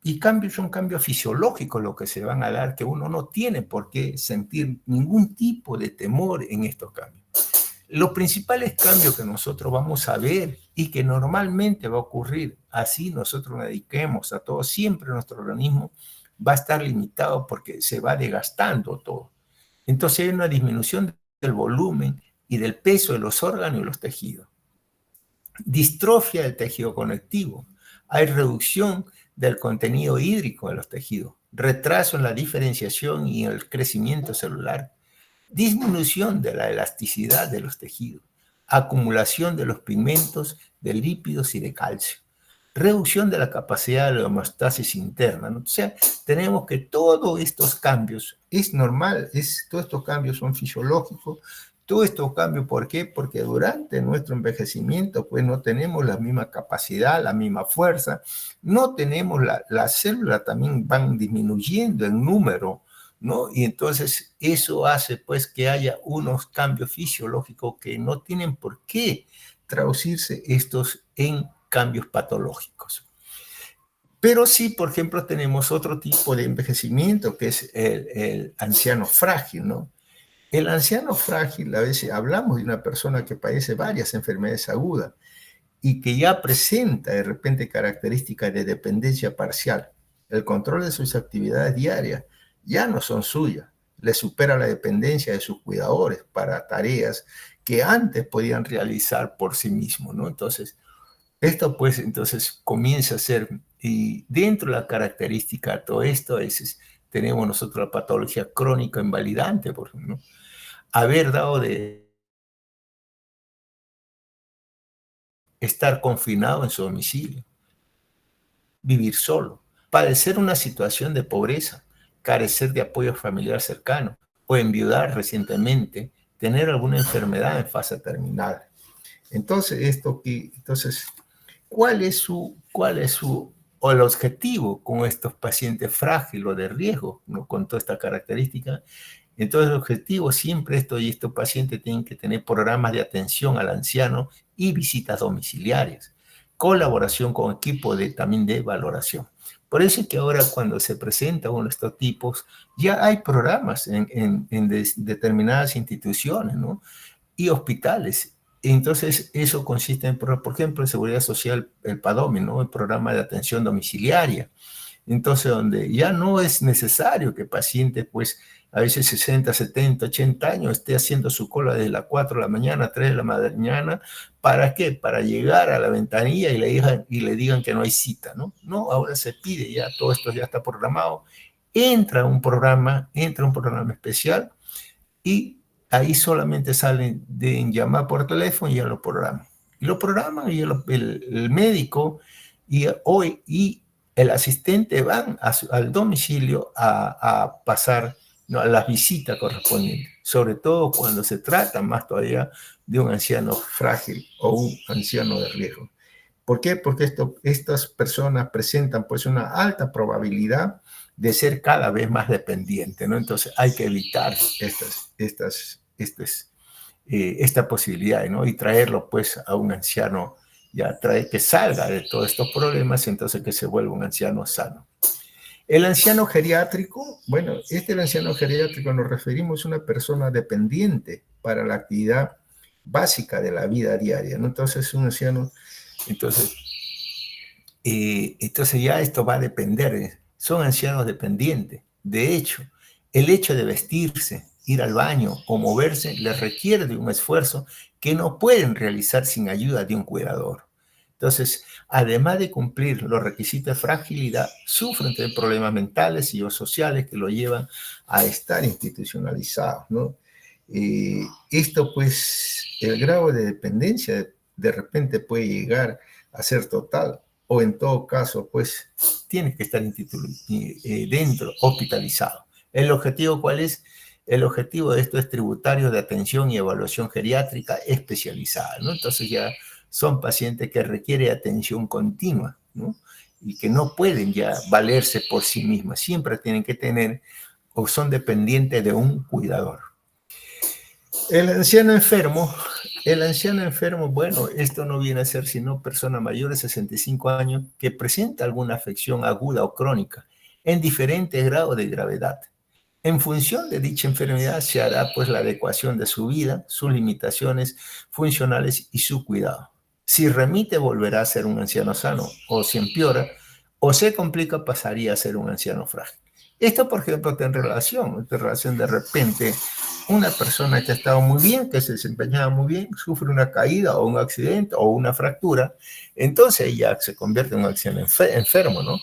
y cambios son cambios fisiológicos los que se van a dar, que uno no tiene por qué sentir ningún tipo de temor en estos cambios. Los principales cambios que nosotros vamos a ver y que normalmente va a ocurrir, así nosotros nos dediquemos a todo, siempre nuestro organismo va a estar limitado porque se va desgastando todo. Entonces hay una disminución del volumen y del peso de los órganos y los tejidos. Distrofia del tejido conectivo. Hay reducción del contenido hídrico de los tejidos. Retraso en la diferenciación y en el crecimiento celular. Disminución de la elasticidad de los tejidos. Acumulación de los pigmentos, de lípidos y de calcio. Reducción de la capacidad de la homeostasis interna, ¿no? O sea, tenemos que todos estos cambios, es normal, todos estos cambios son fisiológicos, todos estos cambios, ¿por qué? Porque durante nuestro envejecimiento, pues no tenemos la misma capacidad, la misma fuerza, no tenemos, las células también van disminuyendo en número, ¿no? Y entonces eso hace pues que haya unos cambios fisiológicos que no tienen por qué traducirse estos en cambios patológicos. Pero sí, por ejemplo, tenemos otro tipo de envejecimiento que es el anciano frágil, ¿no? El anciano frágil, a veces hablamos de una persona que padece varias enfermedades agudas y que ya presenta de repente características de dependencia parcial. El control de sus actividades diarias ya no son suyas, le supera la dependencia de sus cuidadores para tareas que antes podían realizar por sí mismos, ¿no? Entonces, esto pues entonces comienza a ser, y dentro de la característica de todo esto, tenemos nosotros la patología crónica invalidante, por ejemplo, ¿no? Haber dado de estar confinado en su domicilio, vivir solo, padecer una situación de pobreza, carecer de apoyo familiar cercano o enviudar recientemente, tener alguna enfermedad en fase terminal. Entonces, ¿cuál es o el objetivo con estos pacientes frágiles o de riesgo, ¿no? Con toda esta característica? Entonces, el objetivo siempre estos pacientes tienen que tener programas de atención al anciano y visitas domiciliarias, colaboración con equipo también de valoración. Por eso es que ahora cuando se presenta uno de estos tipos, ya hay programas en determinadas instituciones, ¿no? Y hospitales. Entonces, eso consiste en, por ejemplo, en Seguridad Social, el PADOMI, ¿no? El programa de atención domiciliaria. Entonces, donde ya no es necesario que el paciente, pues, a veces 60, 70, 80 años, esté haciendo su cola desde las 4 de la mañana, 3 de la mañana. ¿Para qué? Para llegar a la ventanilla y le digan que no hay cita, ¿no? No, ahora se pide ya, todo esto ya está programado. Entra un programa especial y ahí solamente salen de llamar por teléfono y ya lo programan. Y lo programan y el médico y el asistente van al domicilio a pasar, ¿no? A las visitas correspondientes, sobre todo cuando se trata más todavía de un anciano frágil o un anciano de riesgo. ¿Por qué? Porque estas personas presentan pues una alta probabilidad de ser cada vez más dependientes, ¿no? Entonces hay que evitar esta posibilidad, ¿no? Y traerlo pues a un anciano, que salga de todos estos problemas, entonces que se vuelva un anciano sano. El anciano geriátrico, bueno, el anciano geriátrico nos referimos a una persona dependiente para la actividad básica de la vida diaria, ¿no? Entonces un anciano, entonces ya esto va a depender, son ancianos dependientes. De hecho, el hecho de vestirse, ir al baño o moverse les requiere de un esfuerzo que no pueden realizar sin ayuda de un cuidador. Entonces, además de cumplir los requisitos de fragilidad, sufren de problemas mentales y o sociales que lo llevan a estar institucionalizados, ¿no? Esto, pues, el grado de dependencia de repente puede llegar a ser total, o en todo caso, pues, tiene que estar dentro, hospitalizado. ¿El objetivo cuál es? El objetivo de esto es tributario de atención y evaluación geriátrica especializada, ¿no? Entonces ya son pacientes que requieren atención continua, ¿no? Y que no pueden ya valerse por sí mismas, siempre tienen que tener o son dependientes de un cuidador. El anciano enfermo, bueno, esto no viene a ser sino persona mayor de 65 años que presenta alguna afección aguda o crónica en diferentes grados de gravedad. En función de dicha enfermedad se hará pues la adecuación de su vida, sus limitaciones funcionales y su cuidado. Si remite volverá a ser un anciano sano, o si empeora o se complica pasaría a ser un anciano frágil. Esto, por ejemplo, en relación de repente una persona que ha estado muy bien, que se desempeñaba muy bien, sufre una caída o un accidente o una fractura, entonces ya se convierte en un anciano enfermo, ¿no?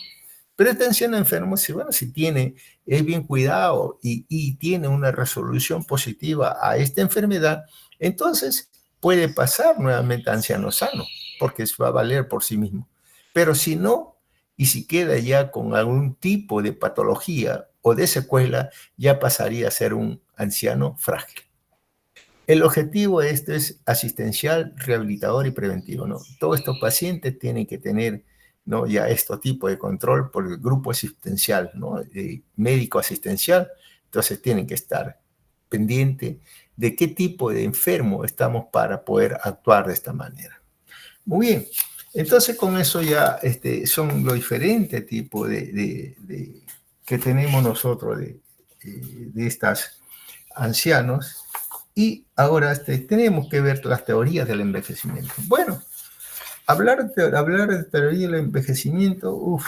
Pero este anciano enfermo, si, bueno, si tiene, es bien cuidado y tiene una resolución positiva a esta enfermedad, entonces puede pasar nuevamente a anciano sano, porque se va a valer por sí mismo. Pero si no, y si queda ya con algún tipo de patología o de secuela, ya pasaría a ser un anciano frágil. El objetivo de esto es asistencial, rehabilitador y preventivo, ¿no? Todos estos pacientes tienen que tener, ¿no?, ya este tipo de control por el grupo asistencial, ¿no?, médico asistencial. Entonces tienen que estar pendientes de qué tipo de enfermo estamos para poder actuar de esta manera. Muy bien, entonces con eso ya son los diferentes tipos que tenemos nosotros de estas ancianos. Y ahora tenemos que ver las teorías del envejecimiento. Bueno, hablar de teoría del envejecimiento,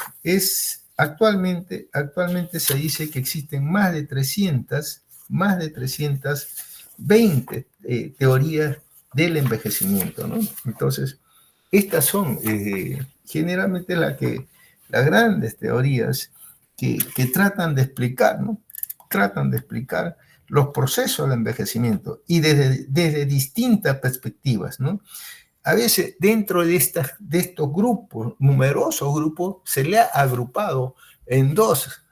actualmente se dice que existen más de 320 teorías del envejecimiento, ¿no? Entonces, estas son generalmente las grandes teorías que tratan de explicar, ¿no? Tratan de explicar los procesos del envejecimiento y desde distintas perspectivas, ¿no? A veces dentro de estos grupos, numerosos grupos, se le ha agrupado en dos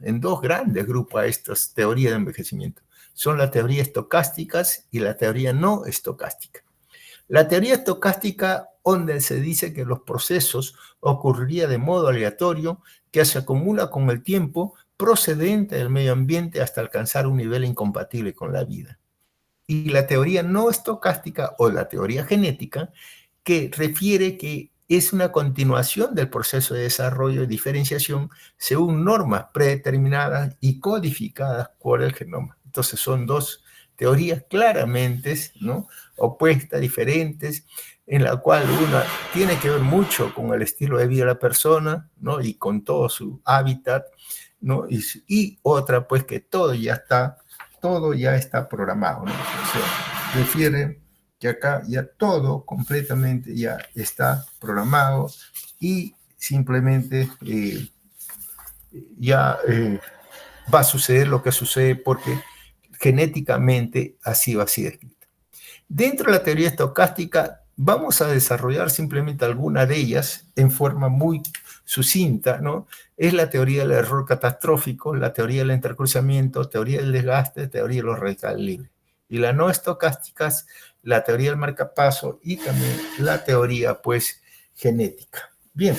grandes grupos a estas teorías de envejecimiento. Son las teorías estocásticas y la teoría no estocástica. La teoría estocástica, donde se dice que los procesos ocurrirían de modo aleatorio, que se acumula con el tiempo procedente del medio ambiente hasta alcanzar un nivel incompatible con la vida. Y la teoría no estocástica o la teoría genética, que refiere que es una continuación del proceso de desarrollo y diferenciación según normas predeterminadas y codificadas por el genoma. Entonces son dos teorías claramente, ¿no?, opuestas, diferentes, en la cual una tiene que ver mucho con el estilo de vida de la persona, ¿no?, y con todo su hábitat, ¿no?, y otra pues que todo ya está programado, ¿no? O sea, refiere que acá ya todo completamente ya está programado y simplemente ya va a suceder lo que sucede porque genéticamente así va a ser escrito. Dentro de la teoría estocástica vamos a desarrollar simplemente alguna de ellas en forma muy sucinta, ¿no? Es la teoría del error catastrófico, la teoría del entrecruzamiento, teoría del desgaste, teoría de los radicales libres. Y la no estocástica es la teoría del marcapaso y también la teoría, pues, genética. Bien,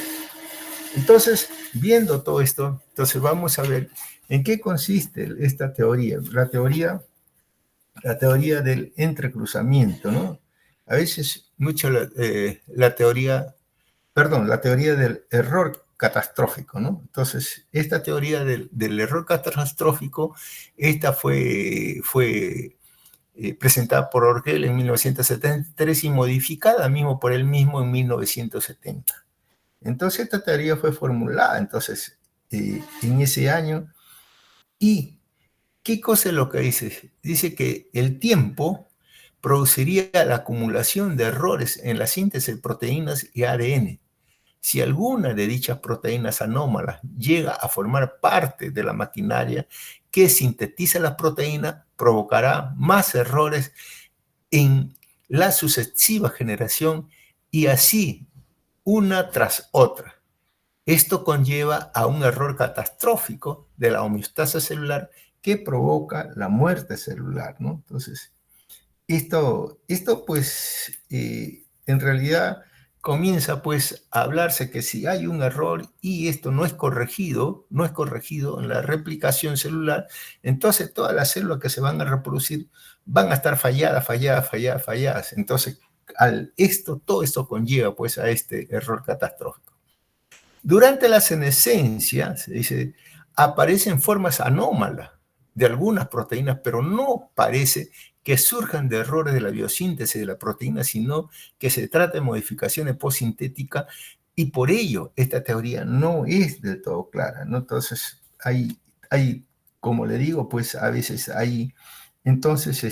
entonces, viendo todo esto, entonces vamos a ver en qué consiste esta teoría. La teoría del entrecruzamiento, ¿no? A veces mucho la teoría del error catastrófico, ¿no? Entonces, esta teoría del error catastrófico, esta fue presentada por Orgel en 1973 y modificada mismo por él mismo en 1970. Entonces, esta teoría fue formulada entonces en ese año. ¿Y qué cosa es lo que dice? Dice que el tiempo produciría la acumulación de errores en la síntesis de proteínas y ADN. Si alguna de dichas proteínas anómalas llega a formar parte de la maquinaria que sintetiza las proteínas, provocará más errores en la sucesiva generación y así una tras otra. Esto conlleva a un error catastrófico de la homeostasis celular que provoca la muerte celular, ¿no? Entonces, esto pues, en realidad comienza pues a hablarse que si hay un error y esto no es corregido en la replicación celular, entonces todas las células que se van a reproducir van a estar falladas. Entonces, todo esto conlleva pues a este error catastrófico. Durante la senescencia, se dice, aparecen formas anómalas de algunas proteínas, pero no parece que surjan de errores de la biosíntesis de la proteína, sino que se trata de modificaciones postsintéticas y por ello esta teoría no es del todo clara, ¿no? Entonces, como le digo, pues a veces hay, entonces,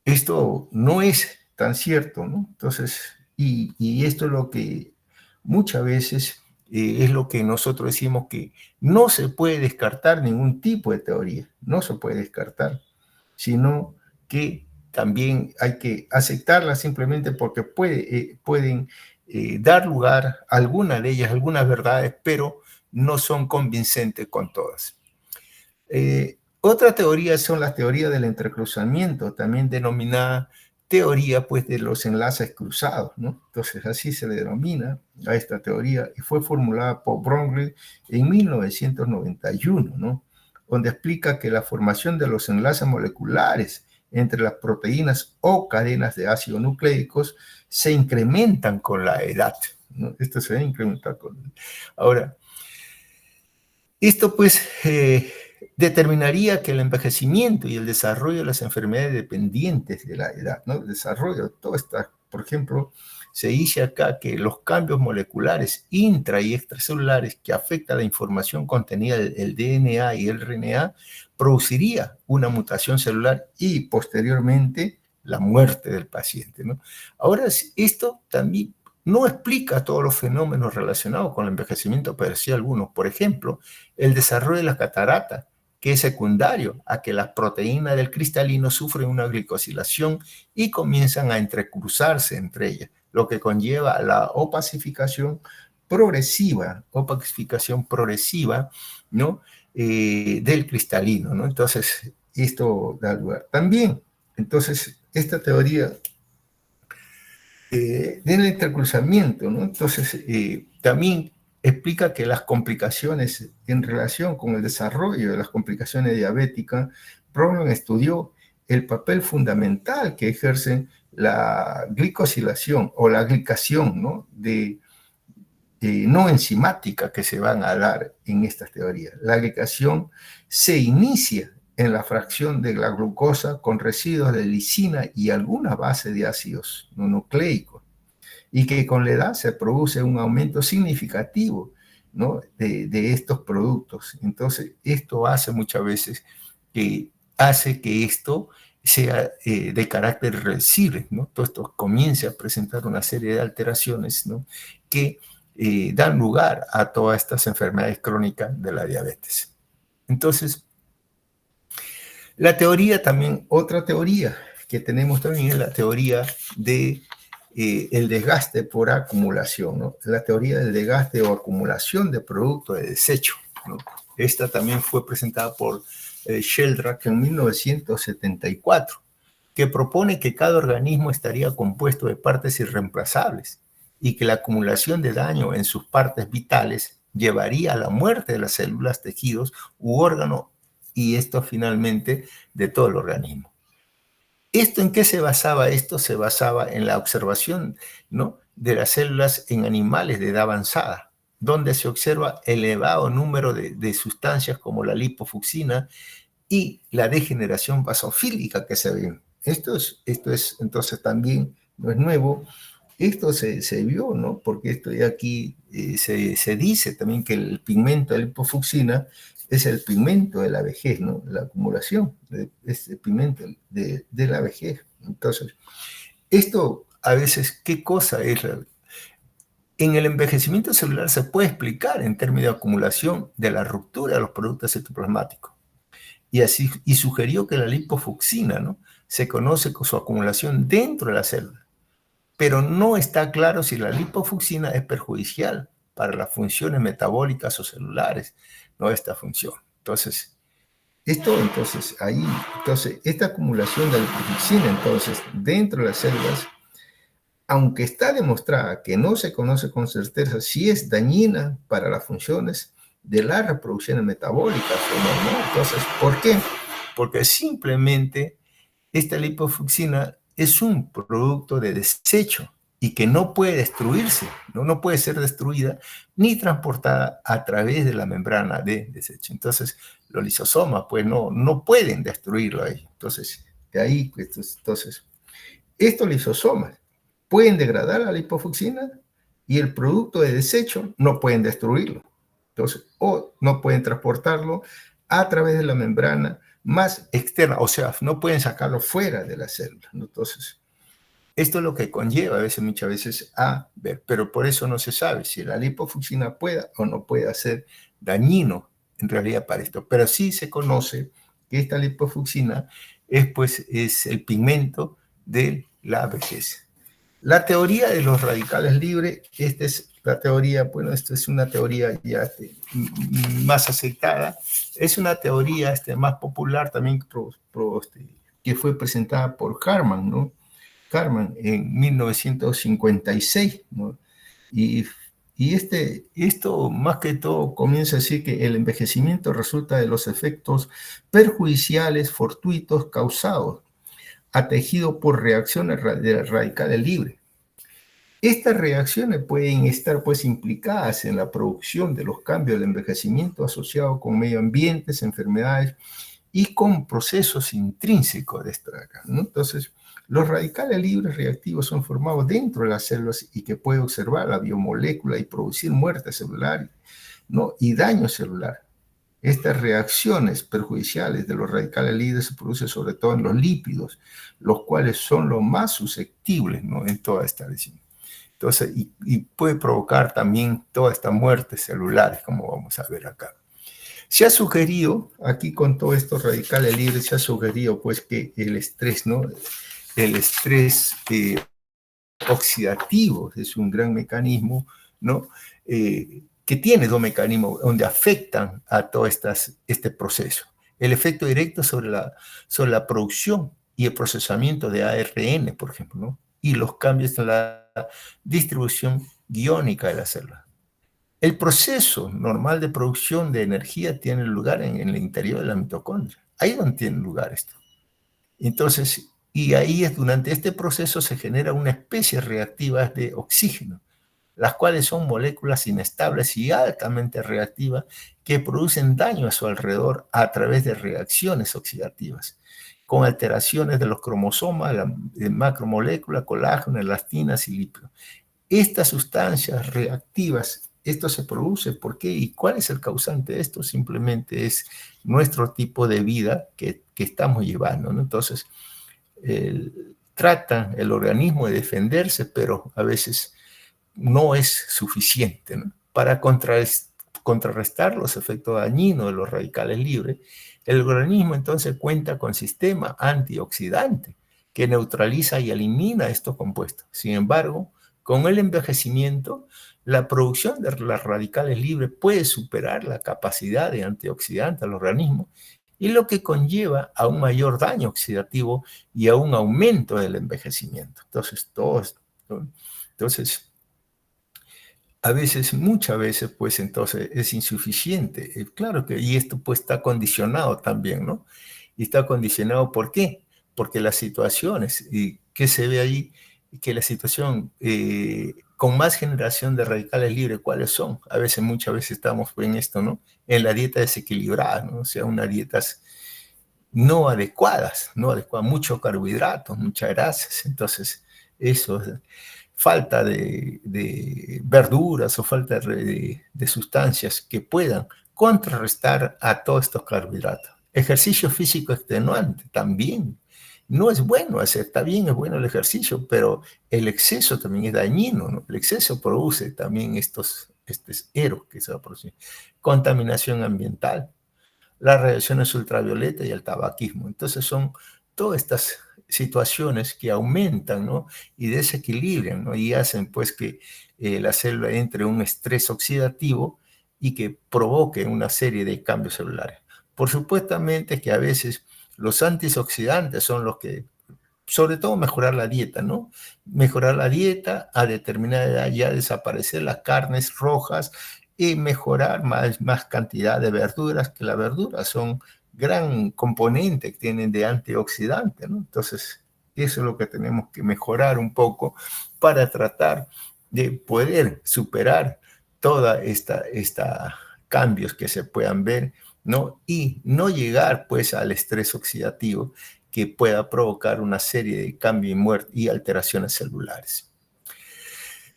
esto no es tan cierto, ¿no? Entonces, y esto es lo que muchas veces es lo que nosotros decimos que no se puede descartar ningún tipo de teoría, no se puede descartar, sino que también hay que aceptarla simplemente porque pueden dar lugar a algunas de ellas, algunas verdades, pero no son convincentes con todas. Otra teoría son las teorías del entrecruzamiento, también denominada teoría pues, de los enlaces cruzados, ¿no? Entonces así se le denomina a esta teoría y fue formulada por Bromley en 1991, ¿no? Donde explica que la formación de los enlaces moleculares entre las proteínas o cadenas de ácidos nucleicos se incrementan con la edad, ¿no? Esto se va a incrementar con... Ahora, esto pues determinaría que el envejecimiento y el desarrollo de las enfermedades dependientes de la edad, ¿no? El desarrollo, todo está, por ejemplo, se dice acá que los cambios moleculares intra y extracelulares que afectan la información contenida del DNA y el RNA produciría una mutación celular y posteriormente la muerte del paciente, ¿no? Ahora, esto también no explica todos los fenómenos relacionados con el envejecimiento, pero sí algunos. Por ejemplo, el desarrollo de la catarata, que es secundario a que las proteínas del cristalino sufren una glicosilación y comienzan a entrecruzarse entre ellas, lo que conlleva a la opacificación progresiva, ¿no? Del cristalino, ¿no? Entonces, esto da lugar. También, entonces, esta teoría del entrecruzamiento, ¿no? Entonces, también explica que las complicaciones en relación con el desarrollo de las complicaciones diabéticas, Bromley estudió el papel fundamental que ejerce la glicosilación o la glicación, ¿no? No enzimática que se van a dar en estas teorías. La glicación se inicia en la fracción de la glucosa con residuos de lisina y alguna base de ácidos no nucleicos, y que con la edad se produce un aumento significativo, ¿no? de estos productos. Entonces, esto hace muchas veces que esto sea de carácter reversible, ¿no? Todo esto comienza a presentar una serie de alteraciones, ¿no? que dan lugar a todas estas enfermedades crónicas de la diabetes. Entonces, la teoría también, otra teoría que tenemos también es la teoría de el desgaste por acumulación, ¿no? La teoría del desgaste o acumulación de productos de desecho, ¿no? Esta también fue presentada por Sheldrake en 1974, que propone que cada organismo estaría compuesto de partes irreemplazables y que la acumulación de daño en sus partes vitales llevaría a la muerte de las células, tejidos u órganos y esto finalmente de todo el organismo. ¿Esto en qué se basaba? Esto se basaba en la observación, ¿no? de las células en animales de edad avanzada, donde se observa elevado número de sustancias como la lipofucsina y la degeneración basofílica que se ve. Esto es entonces también no es nuevo. Esto se vio, ¿no? Porque esto de aquí se dice también que el pigmento de lipofucsina es el pigmento de la vejez, ¿no? La acumulación de este pigmento de la vejez. Entonces, esto a veces, ¿qué cosa es? En el envejecimiento celular se puede explicar en términos de acumulación de la ruptura de los productos citoplasmáticos. Y sugirió que la lipofucsina, ¿no? se conoce con su acumulación dentro de la célula, pero no está claro si la lipofucsina es perjudicial para las funciones metabólicas o celulares, no esta función. Entonces, Esto, entonces, ahí, entonces, esta acumulación de lipofuscina, entonces, dentro de las células, aunque está demostrada que no se conoce con certeza si es dañina para las funciones de la reproducción metabólica o no, ¿no? Entonces, ¿por qué? Porque simplemente esta lipofuscina es un producto de desecho y que no puede destruirse, no puede ser destruida ni transportada a través de la membrana de desecho. Entonces, los lisosomas pues no pueden destruirlo ahí. Entonces, de ahí, pues, entonces, estos lisosomas pueden degradar la lipofuscina y el producto de desecho no pueden destruirlo. Entonces, o no pueden transportarlo a través de la membrana más externa, o sea, no pueden sacarlo fuera de la célula. Entonces, esto es lo que conlleva a veces, muchas veces a ver, pero por eso no se sabe si la lipofuscina pueda o no pueda ser dañino en realidad para esto, pero sí se conoce que esta lipofuscina es el pigmento de la vejez. La teoría de los radicales libres, esta es la teoría, bueno, esto es una teoría ya más aceptada, es una teoría más popular también que fue presentada por Harman, ¿no? Harman en 1956, ¿no? Y, esto más que todo comienza a decir que el envejecimiento resulta de los efectos perjudiciales fortuitos causados a tejido por reacciones radicales libres. Estas reacciones pueden estar pues implicadas en la producción de los cambios del envejecimiento asociados con medio ambientes, enfermedades y con procesos intrínsecos de esta acá, ¿no? Entonces, los radicales libres reactivos son formados dentro de las células y que puede observar la biomolécula y producir muerte celular, ¿no? Y daño celular. Estas reacciones perjudiciales de los radicales libres se producen sobre todo en los lípidos, los cuales son los más susceptibles, ¿no? En toda esta lesión. Entonces, y puede provocar también toda esta muerte celular, como vamos a ver acá. Se ha sugerido, aquí con todos estos radicales libres, se ha sugerido pues que el estrés, ¿no? El estrés oxidativo es un gran mecanismo, ¿no? Que tiene dos mecanismos donde afectan a todo este proceso. El efecto directo sobre la producción y el procesamiento de ARN, por ejemplo, ¿no? Y los cambios en la distribución guiónica de la célula. El proceso normal de producción de energía tiene lugar en el interior de la mitocondria. Ahí es donde tiene lugar esto. Entonces, y ahí es durante este proceso se genera una especie reactiva de oxígeno, las cuales son moléculas inestables y altamente reactivas que producen daño a su alrededor a través de reacciones oxidativas, con alteraciones de los cromosomas, la macromolécula, colágeno, elastinas y lípidos. Estas sustancias reactivas, esto se produce, ¿por qué? ¿Y cuál es el causante de esto? Simplemente es nuestro tipo de vida que estamos llevando, ¿no? Entonces, trata el organismo de defenderse, pero a veces no es suficiente, ¿no? Para contrarrestar los efectos dañinos de los radicales libres, el organismo entonces cuenta con sistema antioxidante que neutraliza y elimina estos compuestos. Sin embargo, con el envejecimiento, la producción de las radicales libres puede superar la capacidad de antioxidante del organismo y lo que conlleva a un mayor daño oxidativo y a un aumento del envejecimiento. Entonces, entonces a veces, muchas veces, pues entonces es insuficiente. Claro que, y esto pues está condicionado también, ¿no? Y está condicionado, ¿por qué? Porque las situaciones, y que se ve ahí, que la situación con más generación de radicales libres, ¿cuáles son? A veces, muchas veces estamos en esto, ¿no? En la dieta desequilibrada, ¿no? O sea, unas dietas no adecuadas, mucho carbohidratos, muchas grasas. Entonces, eso, falta de verduras o falta de sustancias que puedan contrarrestar a todos estos carbohidratos. Ejercicio físico extenuante también. No es bueno hacer, está bien, es bueno el ejercicio, pero el exceso también es dañino, ¿no? El exceso produce también estos eros que se va a producir. Contaminación ambiental, las radiaciones ultravioletas y el tabaquismo. Entonces son todas estas situaciones que aumentan, ¿no? Y desequilibran, ¿no? Y hacen pues que la célula entre en un estrés oxidativo y que provoque una serie de cambios celulares. Por supuestamente que a veces los antioxidantes son los que, sobre todo mejorar la dieta, ¿no? Mejorar la dieta, a determinada edad ya desaparecer las carnes rojas y mejorar más cantidad de verduras, que las verduras son gran componente que tienen de antioxidante, ¿no? Entonces, eso es lo que tenemos que mejorar un poco para tratar de poder superar toda esta cambios que se puedan ver, ¿no? Y no llegar pues al estrés oxidativo que pueda provocar una serie de cambios y muerte y alteraciones celulares.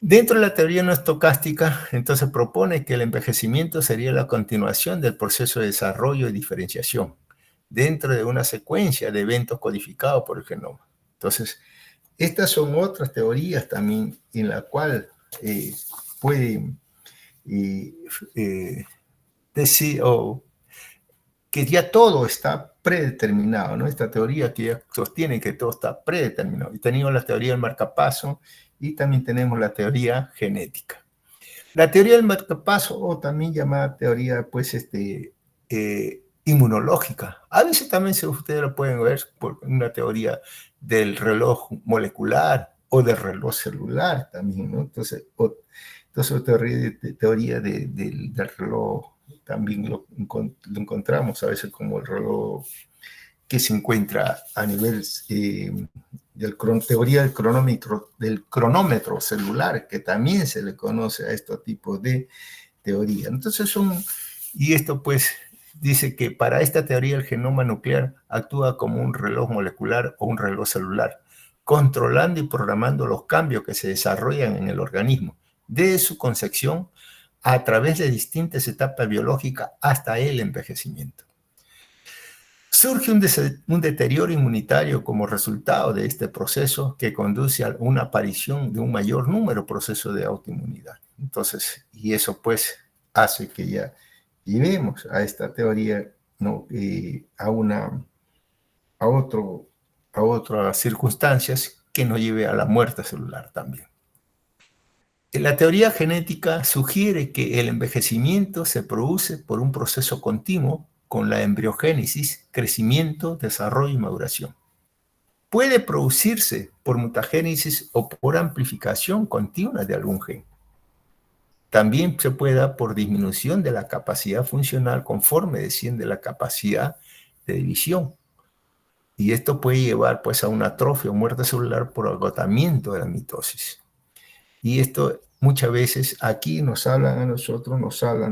Dentro de la teoría no estocástica, entonces propone que el envejecimiento sería la continuación del proceso de desarrollo y diferenciación dentro de una secuencia de eventos codificados por el genoma. Entonces, estas son otras teorías también en la cual pueden decir que ya todo está predeterminado, ¿no? Esta teoría que ya sostiene que todo está predeterminado. Y tenemos la teoría del marcapaso y también tenemos la teoría genética. La teoría del marcapaso, o también llamada teoría, pues, inmunológica. A veces también ustedes lo pueden ver por una teoría del reloj molecular o del reloj celular también, ¿no? Entonces teoría del reloj también lo encontramos a veces como el reloj que se encuentra a nivel teoría del cronómetro celular, que también se le conoce a estos tipos de teoría. Entonces y esto pues dice que para esta teoría el genoma nuclear actúa como un reloj molecular o un reloj celular, controlando y programando los cambios que se desarrollan en el organismo, desde su concepción a través de distintas etapas biológicas hasta el envejecimiento. Surge un deterioro inmunitario como resultado de este proceso que conduce a una aparición de un mayor número de procesos de autoinmunidad. Entonces, y eso pues hace que ya llevemos a esta teoría, ¿no? a otras circunstancias que nos lleve a la muerte celular también. La teoría genética sugiere que el envejecimiento se produce por un proceso continuo con la embriogénesis, crecimiento, desarrollo y maduración. Puede producirse por mutagénesis o por amplificación continua de algún gen. También se puede dar por disminución de la capacidad funcional conforme desciende la capacidad de división. Y esto puede llevar pues, a una atrofia o muerte celular por agotamiento de la mitosis. Y esto muchas veces aquí nos hablan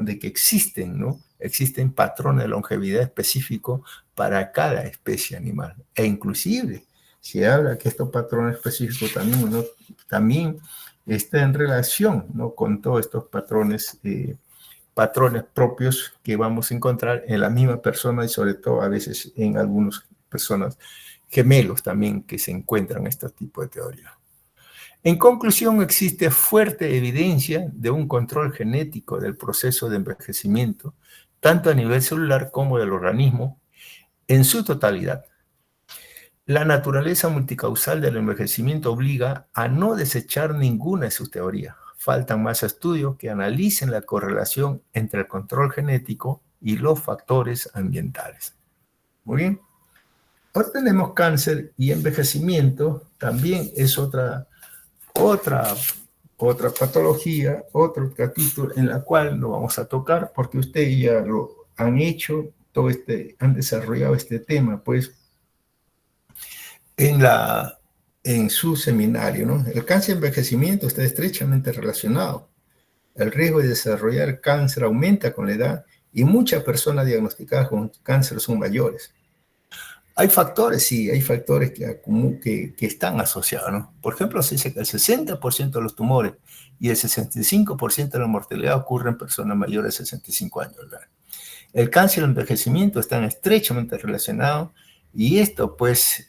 de que existen, ¿no? Existen patrones de longevidad específicos para cada especie animal. E inclusive se habla que estos patrones específicos también, ¿no? También están en relación, ¿no? Con todos estos patrones propios que vamos a encontrar en la misma persona y sobre todo a veces en algunas personas gemelos también que se encuentran en este tipo de teoría. En conclusión, existe fuerte evidencia de un control genético del proceso de envejecimiento, tanto a nivel celular como del organismo, en su totalidad. La naturaleza multicausal del envejecimiento obliga a no desechar ninguna de sus teorías. Faltan más estudios que analicen la correlación entre el control genético y los factores ambientales. Muy bien. Ahora tenemos cáncer y envejecimiento, también es otra patología, otro capítulo en la cual lo vamos a tocar porque ustedes ya lo han hecho, han desarrollado este tema, pues, en su seminario, ¿no? El cáncer y envejecimiento está estrechamente relacionado. El riesgo de desarrollar cáncer aumenta con la edad y muchas personas diagnosticadas con cáncer son mayores. Hay factores, sí, hay factores que están asociados, ¿no? Por ejemplo, se dice que el 60% de los tumores y el 65% de la mortalidad ocurre en personas mayores de 65 años, ¿verdad? El cáncer y el envejecimiento están estrechamente relacionados y esto pues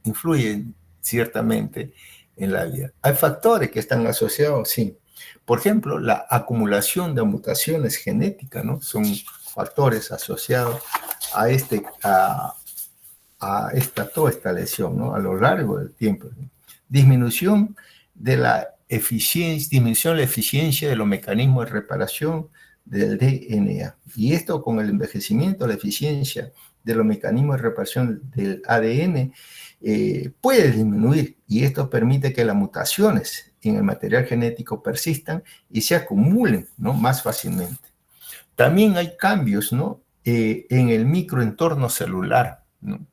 influye ciertamente en la vida. Hay factores que están asociados, sí. Por ejemplo, la acumulación de mutaciones genéticas, ¿no? Son factores asociados a toda esta lesión, ¿no? A lo largo del tiempo. Disminución de la eficiencia de los mecanismos de reparación, del DNA. Y esto con el envejecimiento, la eficiencia de los mecanismos de reparación del ADN puede disminuir, y esto permite que las mutaciones en el material genético persistan y se acumulen, ¿no?, más fácilmente. También hay cambios, ¿no?, en el microentorno celular, ¿no?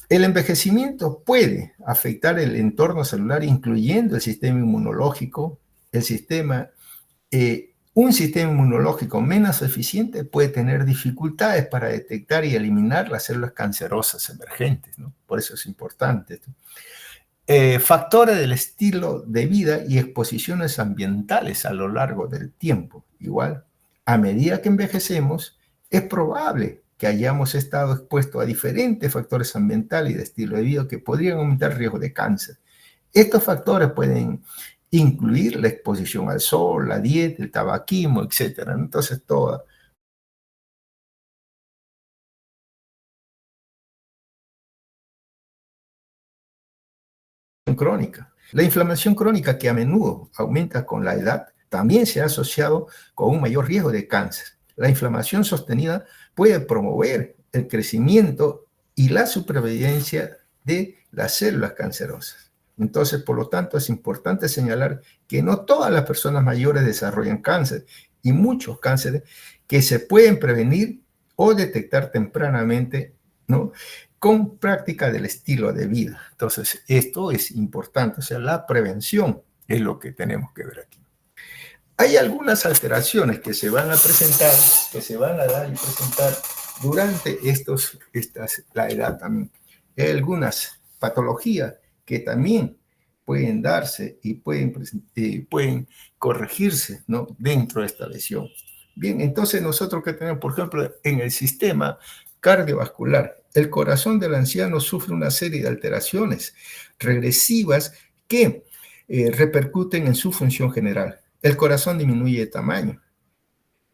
El envejecimiento puede afectar el entorno celular, incluyendo el sistema inmunológico. Un sistema inmunológico menos eficiente puede tener dificultades para detectar y eliminar las células cancerosas emergentes, ¿no? Por eso es importante esto. Factores del estilo de vida y exposiciones ambientales a lo largo del tiempo. Igual, a medida que envejecemos, es probable que hayamos estado expuestos a diferentes factores ambientales y de estilo de vida que podrían aumentar el riesgo de cáncer. Estos factores pueden incluir la exposición al sol, la dieta, el tabaquismo, etc. Entonces, toda crónica. La inflamación crónica, que a menudo aumenta con la edad, también se ha asociado con un mayor riesgo de cáncer. La inflamación sostenida puede promover el crecimiento y la supervivencia de las células cancerosas. Entonces, por lo tanto, es importante señalar que no todas las personas mayores desarrollan cáncer, y muchos cánceres que se pueden prevenir o detectar tempranamente, ¿no?, con práctica del estilo de vida. Entonces, esto es importante, o sea, la prevención es lo que tenemos que ver aquí. Hay algunas alteraciones que se van a presentar, que se van a dar y presentar durante la edad también. Hay algunas patologías que también pueden darse y pueden corregirse, ¿no?, dentro de esta lesión. Bien, entonces nosotros que tenemos, por ejemplo, en el sistema cardiovascular, el corazón del anciano sufre una serie de alteraciones regresivas que repercuten en su función general. El corazón disminuye de tamaño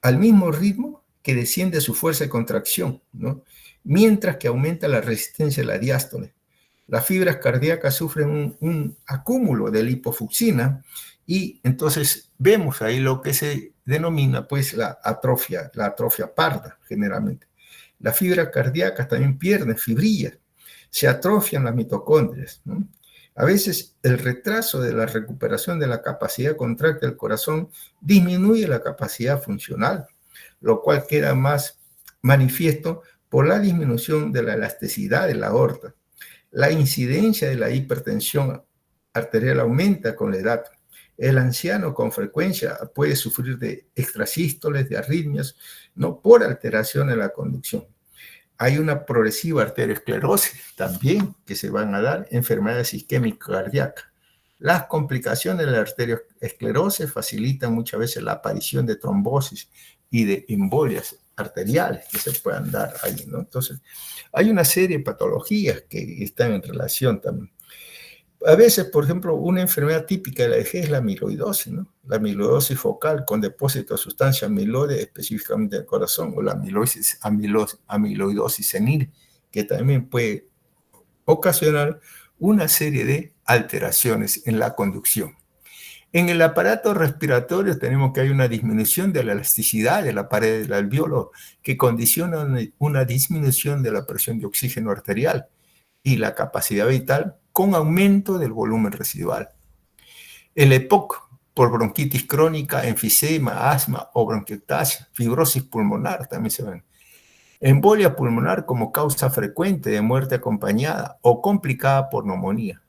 al mismo ritmo que desciende su fuerza de contracción, ¿no?, mientras que aumenta la resistencia a la diástole. Las fibras cardíacas sufren un acúmulo de lipofucina, y entonces vemos ahí lo que se denomina, pues, la atrofia parda, generalmente. Las fibras cardíacas también pierden fibrillas, se atrofian las mitocondrias, ¿no? A veces el retraso de la recuperación de la capacidad contractil del corazón disminuye la capacidad funcional, lo cual queda más manifiesto por la disminución de la elasticidad de la aorta. La incidencia de la hipertensión arterial aumenta con la edad. El anciano con frecuencia puede sufrir de extrasístoles, de arritmias, no por alteración en la conducción. Hay una progresiva arteriosclerosis también que se van a dar, enfermedades isquémicas cardíacas. Las complicaciones de la arteriosclerosis facilitan muchas veces la aparición de trombosis y de embolias arteriales que se puedan dar ahí, ¿no? Entonces, hay una serie de patologías que están en relación también. A veces, por ejemplo, una enfermedad típica de la vejez es la amiloidosis, ¿no? La amiloidosis focal con depósito de sustancia amiloide específicamente del corazón, o la amiloidosis senil, que también puede ocasionar una serie de alteraciones en la conducción. En el aparato respiratorio tenemos que hay una disminución de la elasticidad de la pared del alveolo, que condiciona una disminución de la presión de oxígeno arterial y la capacidad vital, con aumento del volumen residual. El EPOC, por bronquitis crónica, enfisema, asma o bronquiectasia, fibrosis pulmonar también se ven. Embolia pulmonar como causa frecuente de muerte acompañada o complicada por neumonía.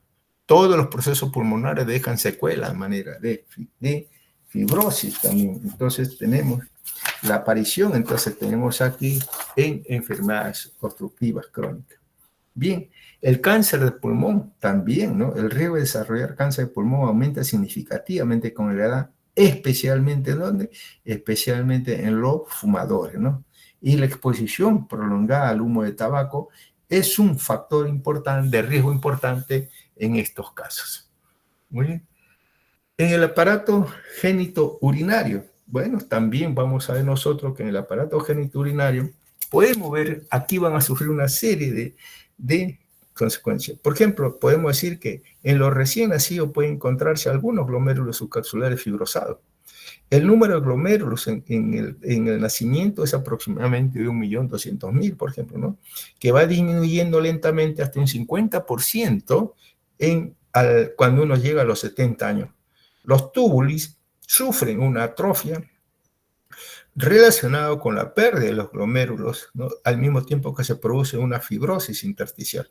Todos los procesos pulmonares dejan secuelas de manera de fibrosis también. Entonces tenemos la aparición, entonces tenemos aquí en enfermedades obstructivas crónicas. Bien, el cáncer de pulmón también, ¿no? El riesgo de desarrollar cáncer de pulmón aumenta significativamente con la edad, especialmente ¿dónde? Especialmente en los fumadores, ¿no? Y la exposición prolongada al humo de tabaco es un factor importante, de riesgo importante en estos casos. Muy bien. En el aparato genitourinario, bueno, también vamos a ver nosotros que en el aparato genitourinario podemos ver, aquí van a sufrir una serie de consecuencias. Por ejemplo, podemos decir que en los recién nacidos pueden encontrarse algunos glomérulos subcapsulares fibrosados. El número de glomérulos en el nacimiento es aproximadamente de 1.200.000, por ejemplo, ¿no? Que va disminuyendo lentamente hasta un 50% cuando uno llega a los 70 años. Los túbulos sufren una atrofia relacionada con la pérdida de los glomérulos, ¿no? Al mismo tiempo que se produce una fibrosis intersticial.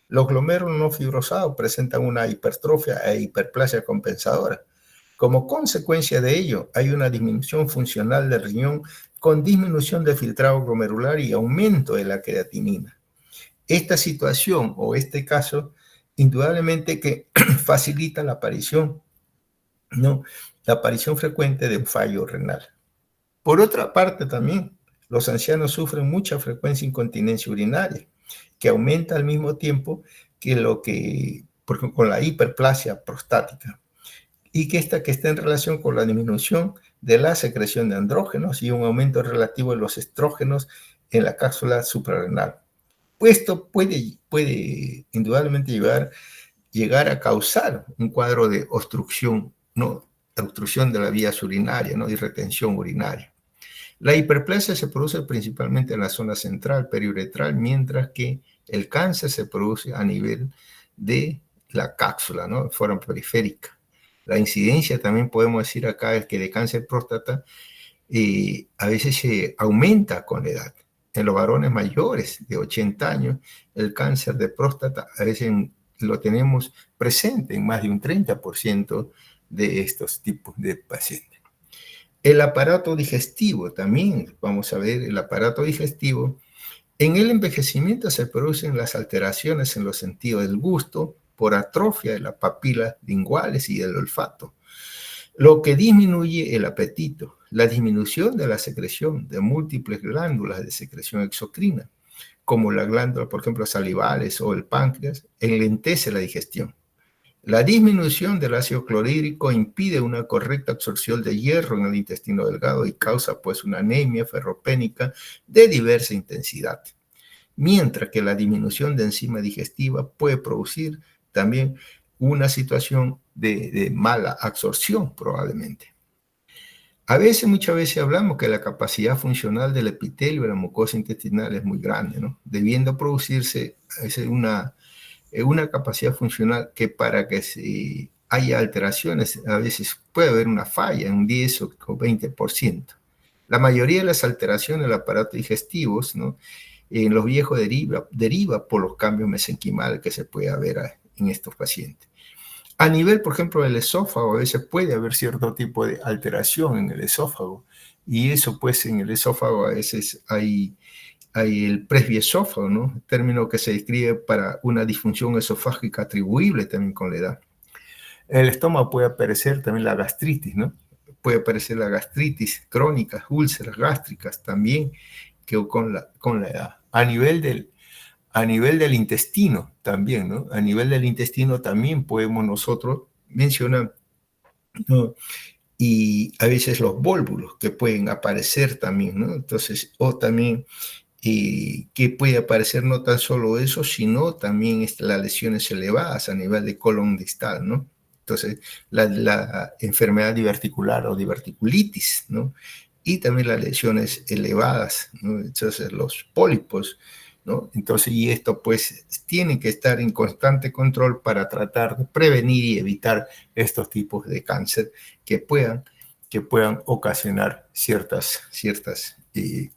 Los glomérulos no fibrosados presentan una hipertrofia e hiperplasia compensadora. Como consecuencia de ello, hay una disminución funcional del riñón con disminución del filtrado glomerular y aumento de la creatinina. Esta situación o este caso, indudablemente que facilita la aparición, ¿no? La aparición frecuente de un fallo renal. Por otra parte, también los ancianos sufren mucha frecuencia de incontinencia urinaria, que aumenta al mismo tiempo con la hiperplasia prostática, y que está en relación con la disminución de la secreción de andrógenos y un aumento relativo de los estrógenos en la cápsula suprarrenal. Esto puede indudablemente llegar a causar un cuadro de obstrucción, ¿no? Obstrucción de las vías urinarias, ¿no? Y retención urinaria. La hiperplasia se produce principalmente en la zona central, periuretral, mientras que el cáncer se produce a nivel de la cápsula, ¿no? De forma periférica. La incidencia también podemos decir acá es que de cáncer de próstata a veces se aumenta con la edad. En los varones mayores de 80 años, el cáncer de próstata a veces lo tenemos presente en más de un 30% de estos tipos de pacientes. El aparato digestivo también, vamos a ver, el aparato digestivo. En el envejecimiento se producen las alteraciones en los sentidos del gusto por atrofia de las papilas linguales y del olfato, lo que disminuye el apetito, la disminución de la secreción de múltiples glándulas de secreción exocrina, como la glándula, por ejemplo, salivales o el páncreas, enlentece la digestión. La disminución del ácido clorhídrico impide una correcta absorción de hierro en el intestino delgado y causa pues una anemia ferropénica de diversa intensidad. Mientras que la disminución de enzima digestiva puede producir también una situación de mala absorción probablemente. Muchas veces hablamos que la capacidad funcional del epitelio de la mucosa intestinal es muy grande, ¿no? Debiendo producirse una capacidad funcional que para que haya alteraciones, a veces puede haber una falla en un 10 o 20%. La mayoría de las alteraciones del aparato digestivo, ¿no? En los viejos deriva por los cambios mesenquimales que se puede ver en estos pacientes. A nivel, por ejemplo, del esófago, a veces puede haber cierto tipo de alteración en el esófago, y eso pues en el esófago a veces hay el presbiesófago, ¿no? Término que se describe para una disfunción esofágica atribuible también con la edad. En el estómago puede aparecer también la gastritis, ¿no? Puede aparecer la gastritis crónica, úlceras gástricas también, que con la edad. A nivel del intestino también, ¿no? A nivel del intestino también podemos nosotros mencionar, ¿no? Y a veces los vólvulos que pueden aparecer también, ¿no? Entonces, o también que puede aparecer no tan solo eso, sino también las lesiones elevadas a nivel de colon distal, ¿no? Entonces, la enfermedad diverticular o diverticulitis, ¿no? Y también las lesiones elevadas, ¿no? Entonces, los pólipos, ¿no? Entonces, y esto pues tiene que estar en constante control para tratar de prevenir y evitar estos tipos de cáncer que puedan ocasionar ciertos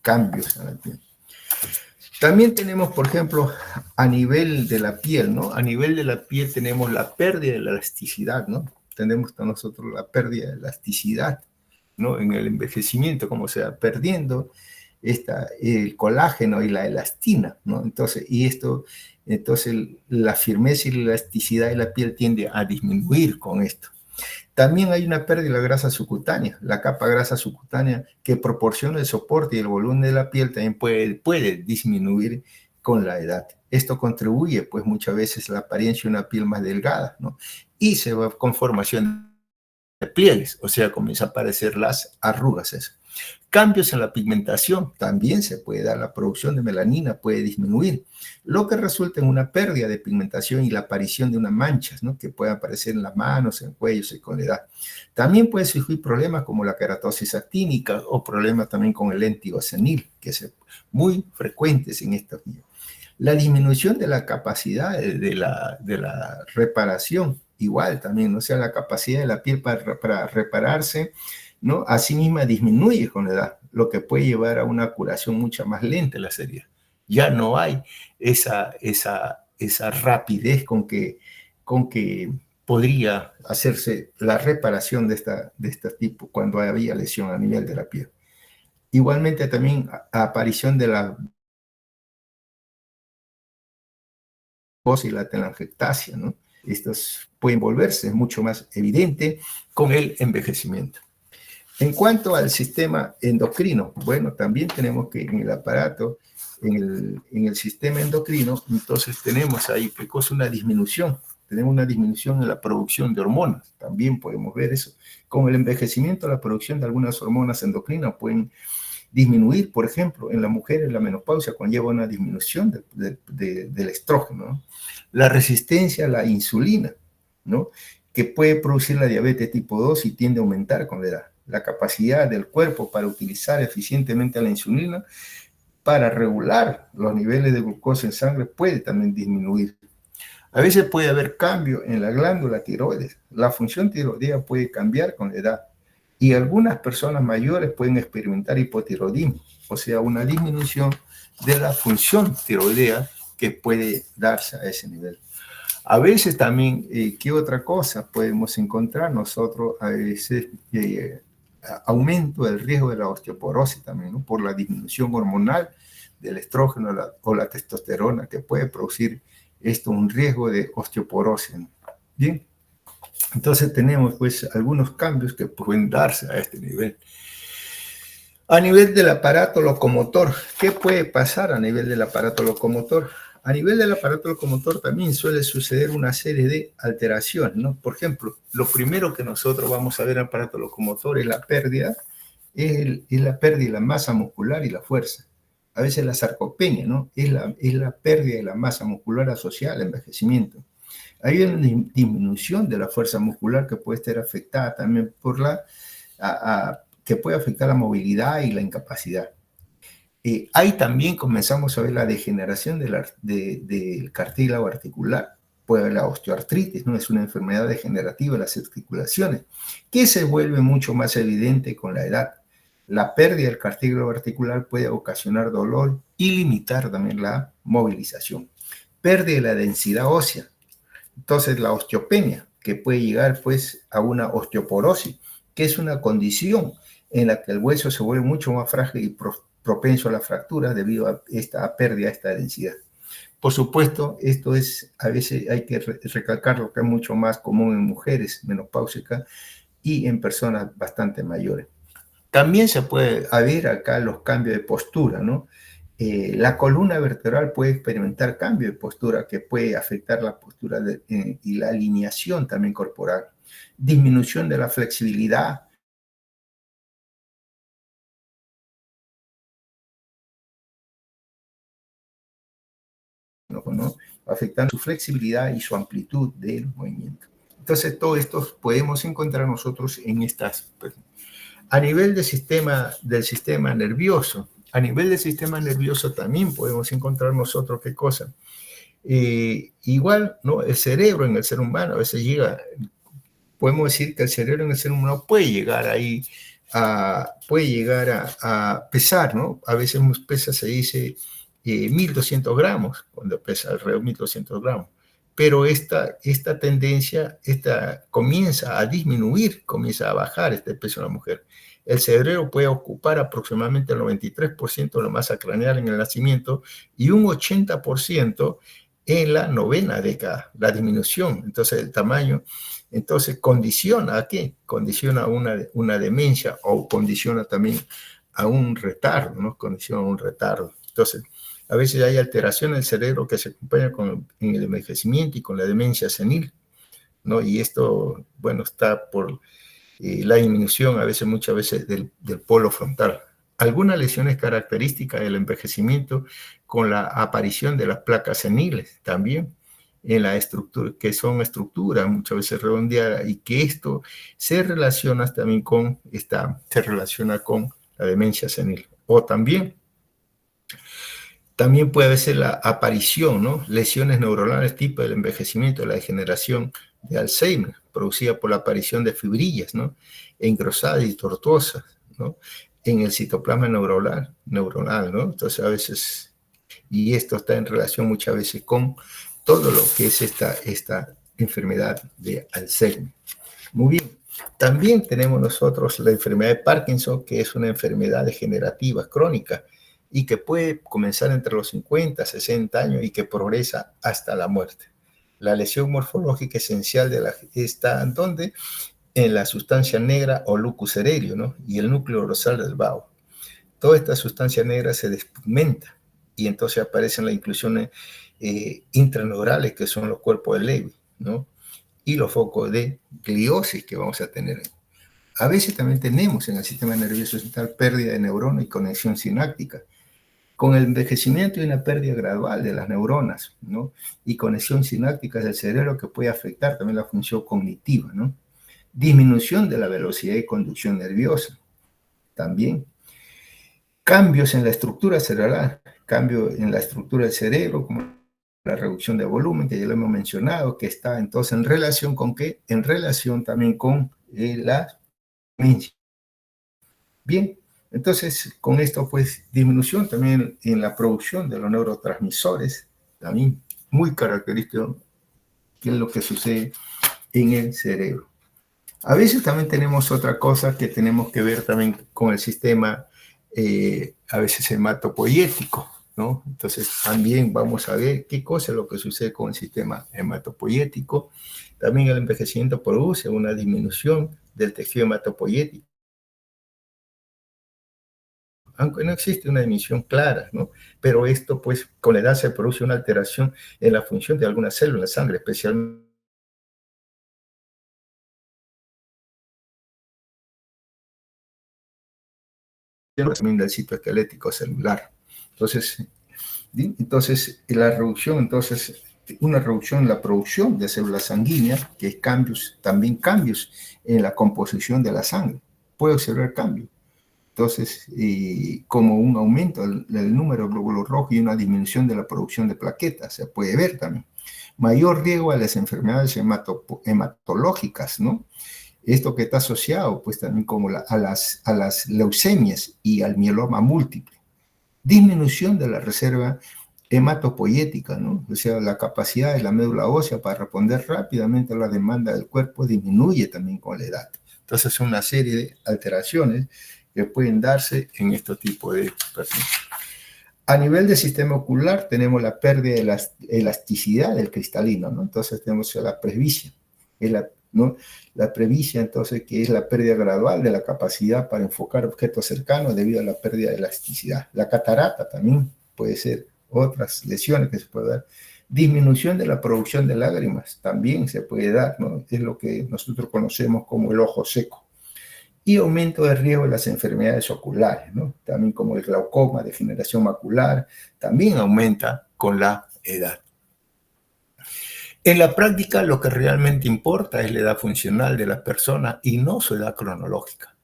cambios en la piel. También tenemos, por ejemplo, a nivel de la piel, ¿no? A nivel de la piel tenemos la pérdida de la elasticidad, ¿no? Tenemos nosotros la pérdida de elasticidad, ¿no? En el envejecimiento, como se va perdiendo el colágeno y la elastina, ¿no? Entonces la firmeza y la elasticidad de la piel tiende a disminuir con esto. También hay una pérdida de la grasa subcutánea. La capa grasa subcutánea que proporciona el soporte y el volumen de la piel también puede disminuir con la edad. Esto contribuye, pues, muchas veces a la apariencia de una piel más delgada, ¿no? Y se va con formación de pliegues, o sea, comienza a aparecer las arrugas. Eso. Cambios en la pigmentación, también se puede dar, la producción de melanina puede disminuir, lo que resulta en una pérdida de pigmentación y la aparición de unas manchas, ¿no?, que pueden aparecer en las manos, en cuellos y con la edad. También pueden surgir problemas como la queratosis actínica o problemas también con el léntigo senil, que son muy frecuentes en estos niños. La disminución de la capacidad de la reparación, igual también, o sea, la capacidad de la piel para repararse, ¿no?, así misma disminuye con la edad, lo que puede llevar a una curación mucho más lenta de las heridas. Ya no hay esa rapidez con que podría hacerse la reparación de este tipo cuando había lesión a nivel de la piel. Igualmente también aparición de la y la telangiectasia, ¿no? Estos pueden volverse mucho más evidente con el envejecimiento. En cuanto al sistema endocrino, bueno, también tenemos que en el aparato, en el sistema endocrino, entonces tenemos ahí, ¿qué cosa? Una disminución. Tenemos una disminución en la producción de hormonas. También podemos ver eso. Con el envejecimiento, la producción de algunas hormonas endocrinas pueden disminuir, por ejemplo, en la mujer en la menopausia conlleva una disminución del estrógeno, ¿no? La resistencia a la insulina, ¿no?, que puede producir la diabetes tipo 2 y tiende a aumentar con la edad. La capacidad del cuerpo para utilizar eficientemente la insulina para regular los niveles de glucosa en sangre puede también disminuir. A veces puede haber cambio en la glándula tiroides. La función tiroidea puede cambiar con la edad. Y algunas personas mayores pueden experimentar hipotiroidismo, o sea, una disminución de la función tiroidea que puede darse a ese nivel. A veces también, ¿qué otra cosa podemos encontrar nosotros? A veces aumento del riesgo de la osteoporosis también, ¿no?, por la disminución hormonal del estrógeno o la testosterona, que puede producir esto un riesgo de osteoporosis, ¿no? Bien. Entonces tenemos pues algunos cambios que pueden darse a este nivel. A nivel del aparato locomotor, ¿qué puede pasar a nivel del aparato locomotor? A nivel del aparato locomotor también suele suceder una serie de alteraciones, ¿no? Por ejemplo, lo primero que nosotros vamos a ver en el aparato locomotor es la pérdida, es la pérdida de la masa muscular y la fuerza. A veces la sarcopenia, ¿no?, es la pérdida de la masa muscular asociada al envejecimiento. Hay una disminución de la fuerza muscular que puede estar afectada también por que puede afectar la movilidad y la incapacidad. Ahí también comenzamos a ver la degeneración del cartílago articular, puede haber la osteoartritis, ¿no?, es una enfermedad degenerativa de las articulaciones, que se vuelve mucho más evidente con la edad. La pérdida del cartílago articular puede ocasionar dolor y limitar también la movilización. Pérdida de la densidad ósea. Entonces, la osteopenia, que puede llegar pues a una osteoporosis, que es una condición en la que el hueso se vuelve mucho más frágil y propenso a la fractura debido a esta pérdida, a esta densidad. Por supuesto, esto es, a veces hay que recalcarlo, que es mucho más común en mujeres menopáusicas y en personas bastante mayores. También se puede ver acá los cambios de postura, ¿no? La columna vertebral puede experimentar cambio de postura que puede afectar la postura y la alineación también corporal. Disminución de la flexibilidad. ¿No? Afectando su flexibilidad y su amplitud del movimiento. Entonces, todo esto podemos encontrar nosotros en estas. A nivel del sistema nervioso, también podemos encontrar nosotros qué cosa. Igual, ¿no?, el cerebro en el ser humano a veces podemos decir que el cerebro en el ser humano puede llegar ahí a pesar, ¿no? A veces pesa, se dice 1.200 gramos, cuando pesa alrededor de 1.200 gramos. Pero esta tendencia comienza a disminuir, comienza a bajar este peso en la mujer. El cerebro puede ocupar aproximadamente el 93% de la masa craneal en el nacimiento y un 80% en la novena década, la disminución. Entonces, el tamaño, entonces, condiciona a qué? Condiciona a una demencia o condiciona también a un retardo, ¿no? Condiciona a un retardo. Entonces, a veces hay alteración del cerebro que se acompaña en el envejecimiento y con la demencia senil, ¿no? Y esto, bueno, está la disminución muchas veces del polo frontal. Algunas lesiones características del envejecimiento con la aparición de las placas seniles también en la estructura, que son estructuras muchas veces redondeadas, y que esto se relaciona también se relaciona con la demencia senil. O también puede ser la aparición, ¿no? Lesiones neuronales tipo del envejecimiento, la degeneración de Alzheimer, producida por la aparición de fibrillas, ¿no? Engrosadas y tortuosas, ¿no? En el citoplasma neuronal, ¿no? Entonces, a veces, y esto está en relación muchas veces con todo lo que es esta enfermedad de Alzheimer. Muy bien. También tenemos nosotros la enfermedad de Parkinson, que es una enfermedad degenerativa crónica y que puede comenzar entre los 50, 60 años y que progresa hasta la muerte. La lesión morfológica esencial está en donde en la sustancia negra o lucus cerebrio, ¿no? Y el núcleo dorsal del vago. Toda esta sustancia negra se despigmenta y entonces aparecen las inclusiones intraneurales, que son los cuerpos de Levy, ¿no? Y los focos de gliosis que vamos a tener. A veces también tenemos en el sistema nervioso central pérdida de neuronas y conexión sináptica. Con el envejecimiento hay una pérdida gradual de las neuronas, ¿no? Y conexión sináptica del cerebro, que puede afectar también la función cognitiva, ¿no? Disminución de la velocidad de conducción nerviosa. También cambios en la estructura cerebral, cambio en la estructura del cerebro, como la reducción de volumen, que ya lo hemos mencionado, que está entonces en relación con qué, en relación también con la demencia. Bien, entonces con esto pues disminución también en la producción de los neurotransmisores, también muy característico, que es lo que sucede en el cerebro. A veces también tenemos otra cosa que tenemos que ver también con el sistema, a veces hematopoyético, ¿no? Entonces también vamos a ver qué cosa es lo que sucede con el sistema hematopoyético. También el envejecimiento produce una disminución del tejido hematopoyético, aunque no existe una emisión clara, ¿no? Pero esto, pues, con la edad se produce una alteración en la función de algunas células de la sangre, especialmente también del citoesquelético celular. Entonces, la reducción, una reducción en la producción de células sanguíneas, que es también cambios en la composición de la sangre. Puede observar cambios. Entonces, como un aumento del número de glóbulos rojos y una disminución de la producción de plaquetas, se puede ver también. Mayor riesgo a las enfermedades hematológicas, ¿no? Esto que está asociado, pues, también como a las leucemias y al mieloma múltiple. Disminución de la reserva hematopoyética, ¿no? O sea, la capacidad de la médula ósea para responder rápidamente a la demanda del cuerpo disminuye también con la edad. Entonces, una serie de alteraciones que pueden darse en este tipo de personas. A nivel del sistema ocular tenemos la pérdida de la elasticidad del cristalino, ¿no? Entonces tenemos la presbicia, ¿no? La presbicia, entonces, que es la pérdida gradual de la capacidad para enfocar objetos cercanos debido a la pérdida de elasticidad. La catarata también puede ser otras lesiones que se puede dar. Disminución de la producción de lágrimas también se puede dar, ¿no? Es lo que nosotros conocemos como el ojo seco. Y aumento de riesgo de las enfermedades oculares, ¿no? También como el glaucoma, degeneración macular, también aumenta con la edad. En la práctica, lo que realmente importa es la edad funcional de la persona y no su edad cronológica.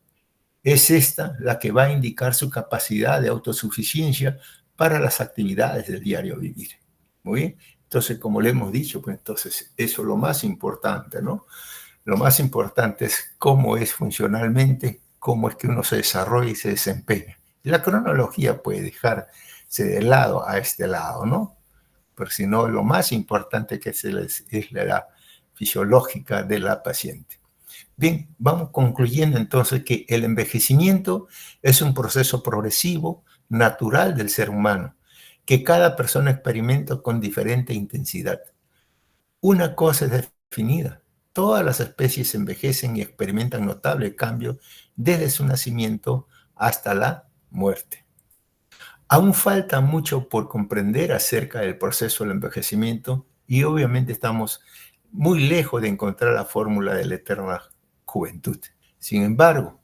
Es esta la que va a indicar su capacidad de autosuficiencia para las actividades del diario vivir. Muy bien. Entonces, como le hemos dicho, pues entonces eso es lo más importante, ¿no? Lo más importante es cómo es funcionalmente, cómo es que uno se desarrolla y se desempeña. Y la cronología puede dejarse de lado a este lado, ¿no? Pero si no, lo más importante que es la edad fisiológica de la paciente. Bien, vamos concluyendo entonces que el envejecimiento es un proceso progresivo, natural del ser humano, que cada persona experimenta con diferente intensidad. Una cosa es definida: todas las especies envejecen y experimentan notables cambios desde su nacimiento hasta la muerte. Aún falta mucho por comprender acerca del proceso del envejecimiento y obviamente estamos muy lejos de encontrar la fórmula de la eterna juventud. Sin embargo,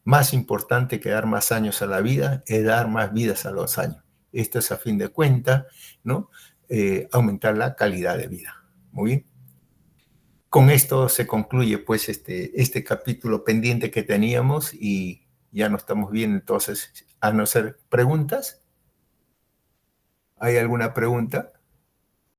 más importante que dar más años a la vida es dar más vidas a los años. Esto es, a fin de cuentas, ¿no? Aumentar la calidad de vida. Muy bien. Con esto se concluye pues este capítulo pendiente que teníamos y ya no estamos bien. Entonces, a no ser preguntas. ¿Hay alguna pregunta?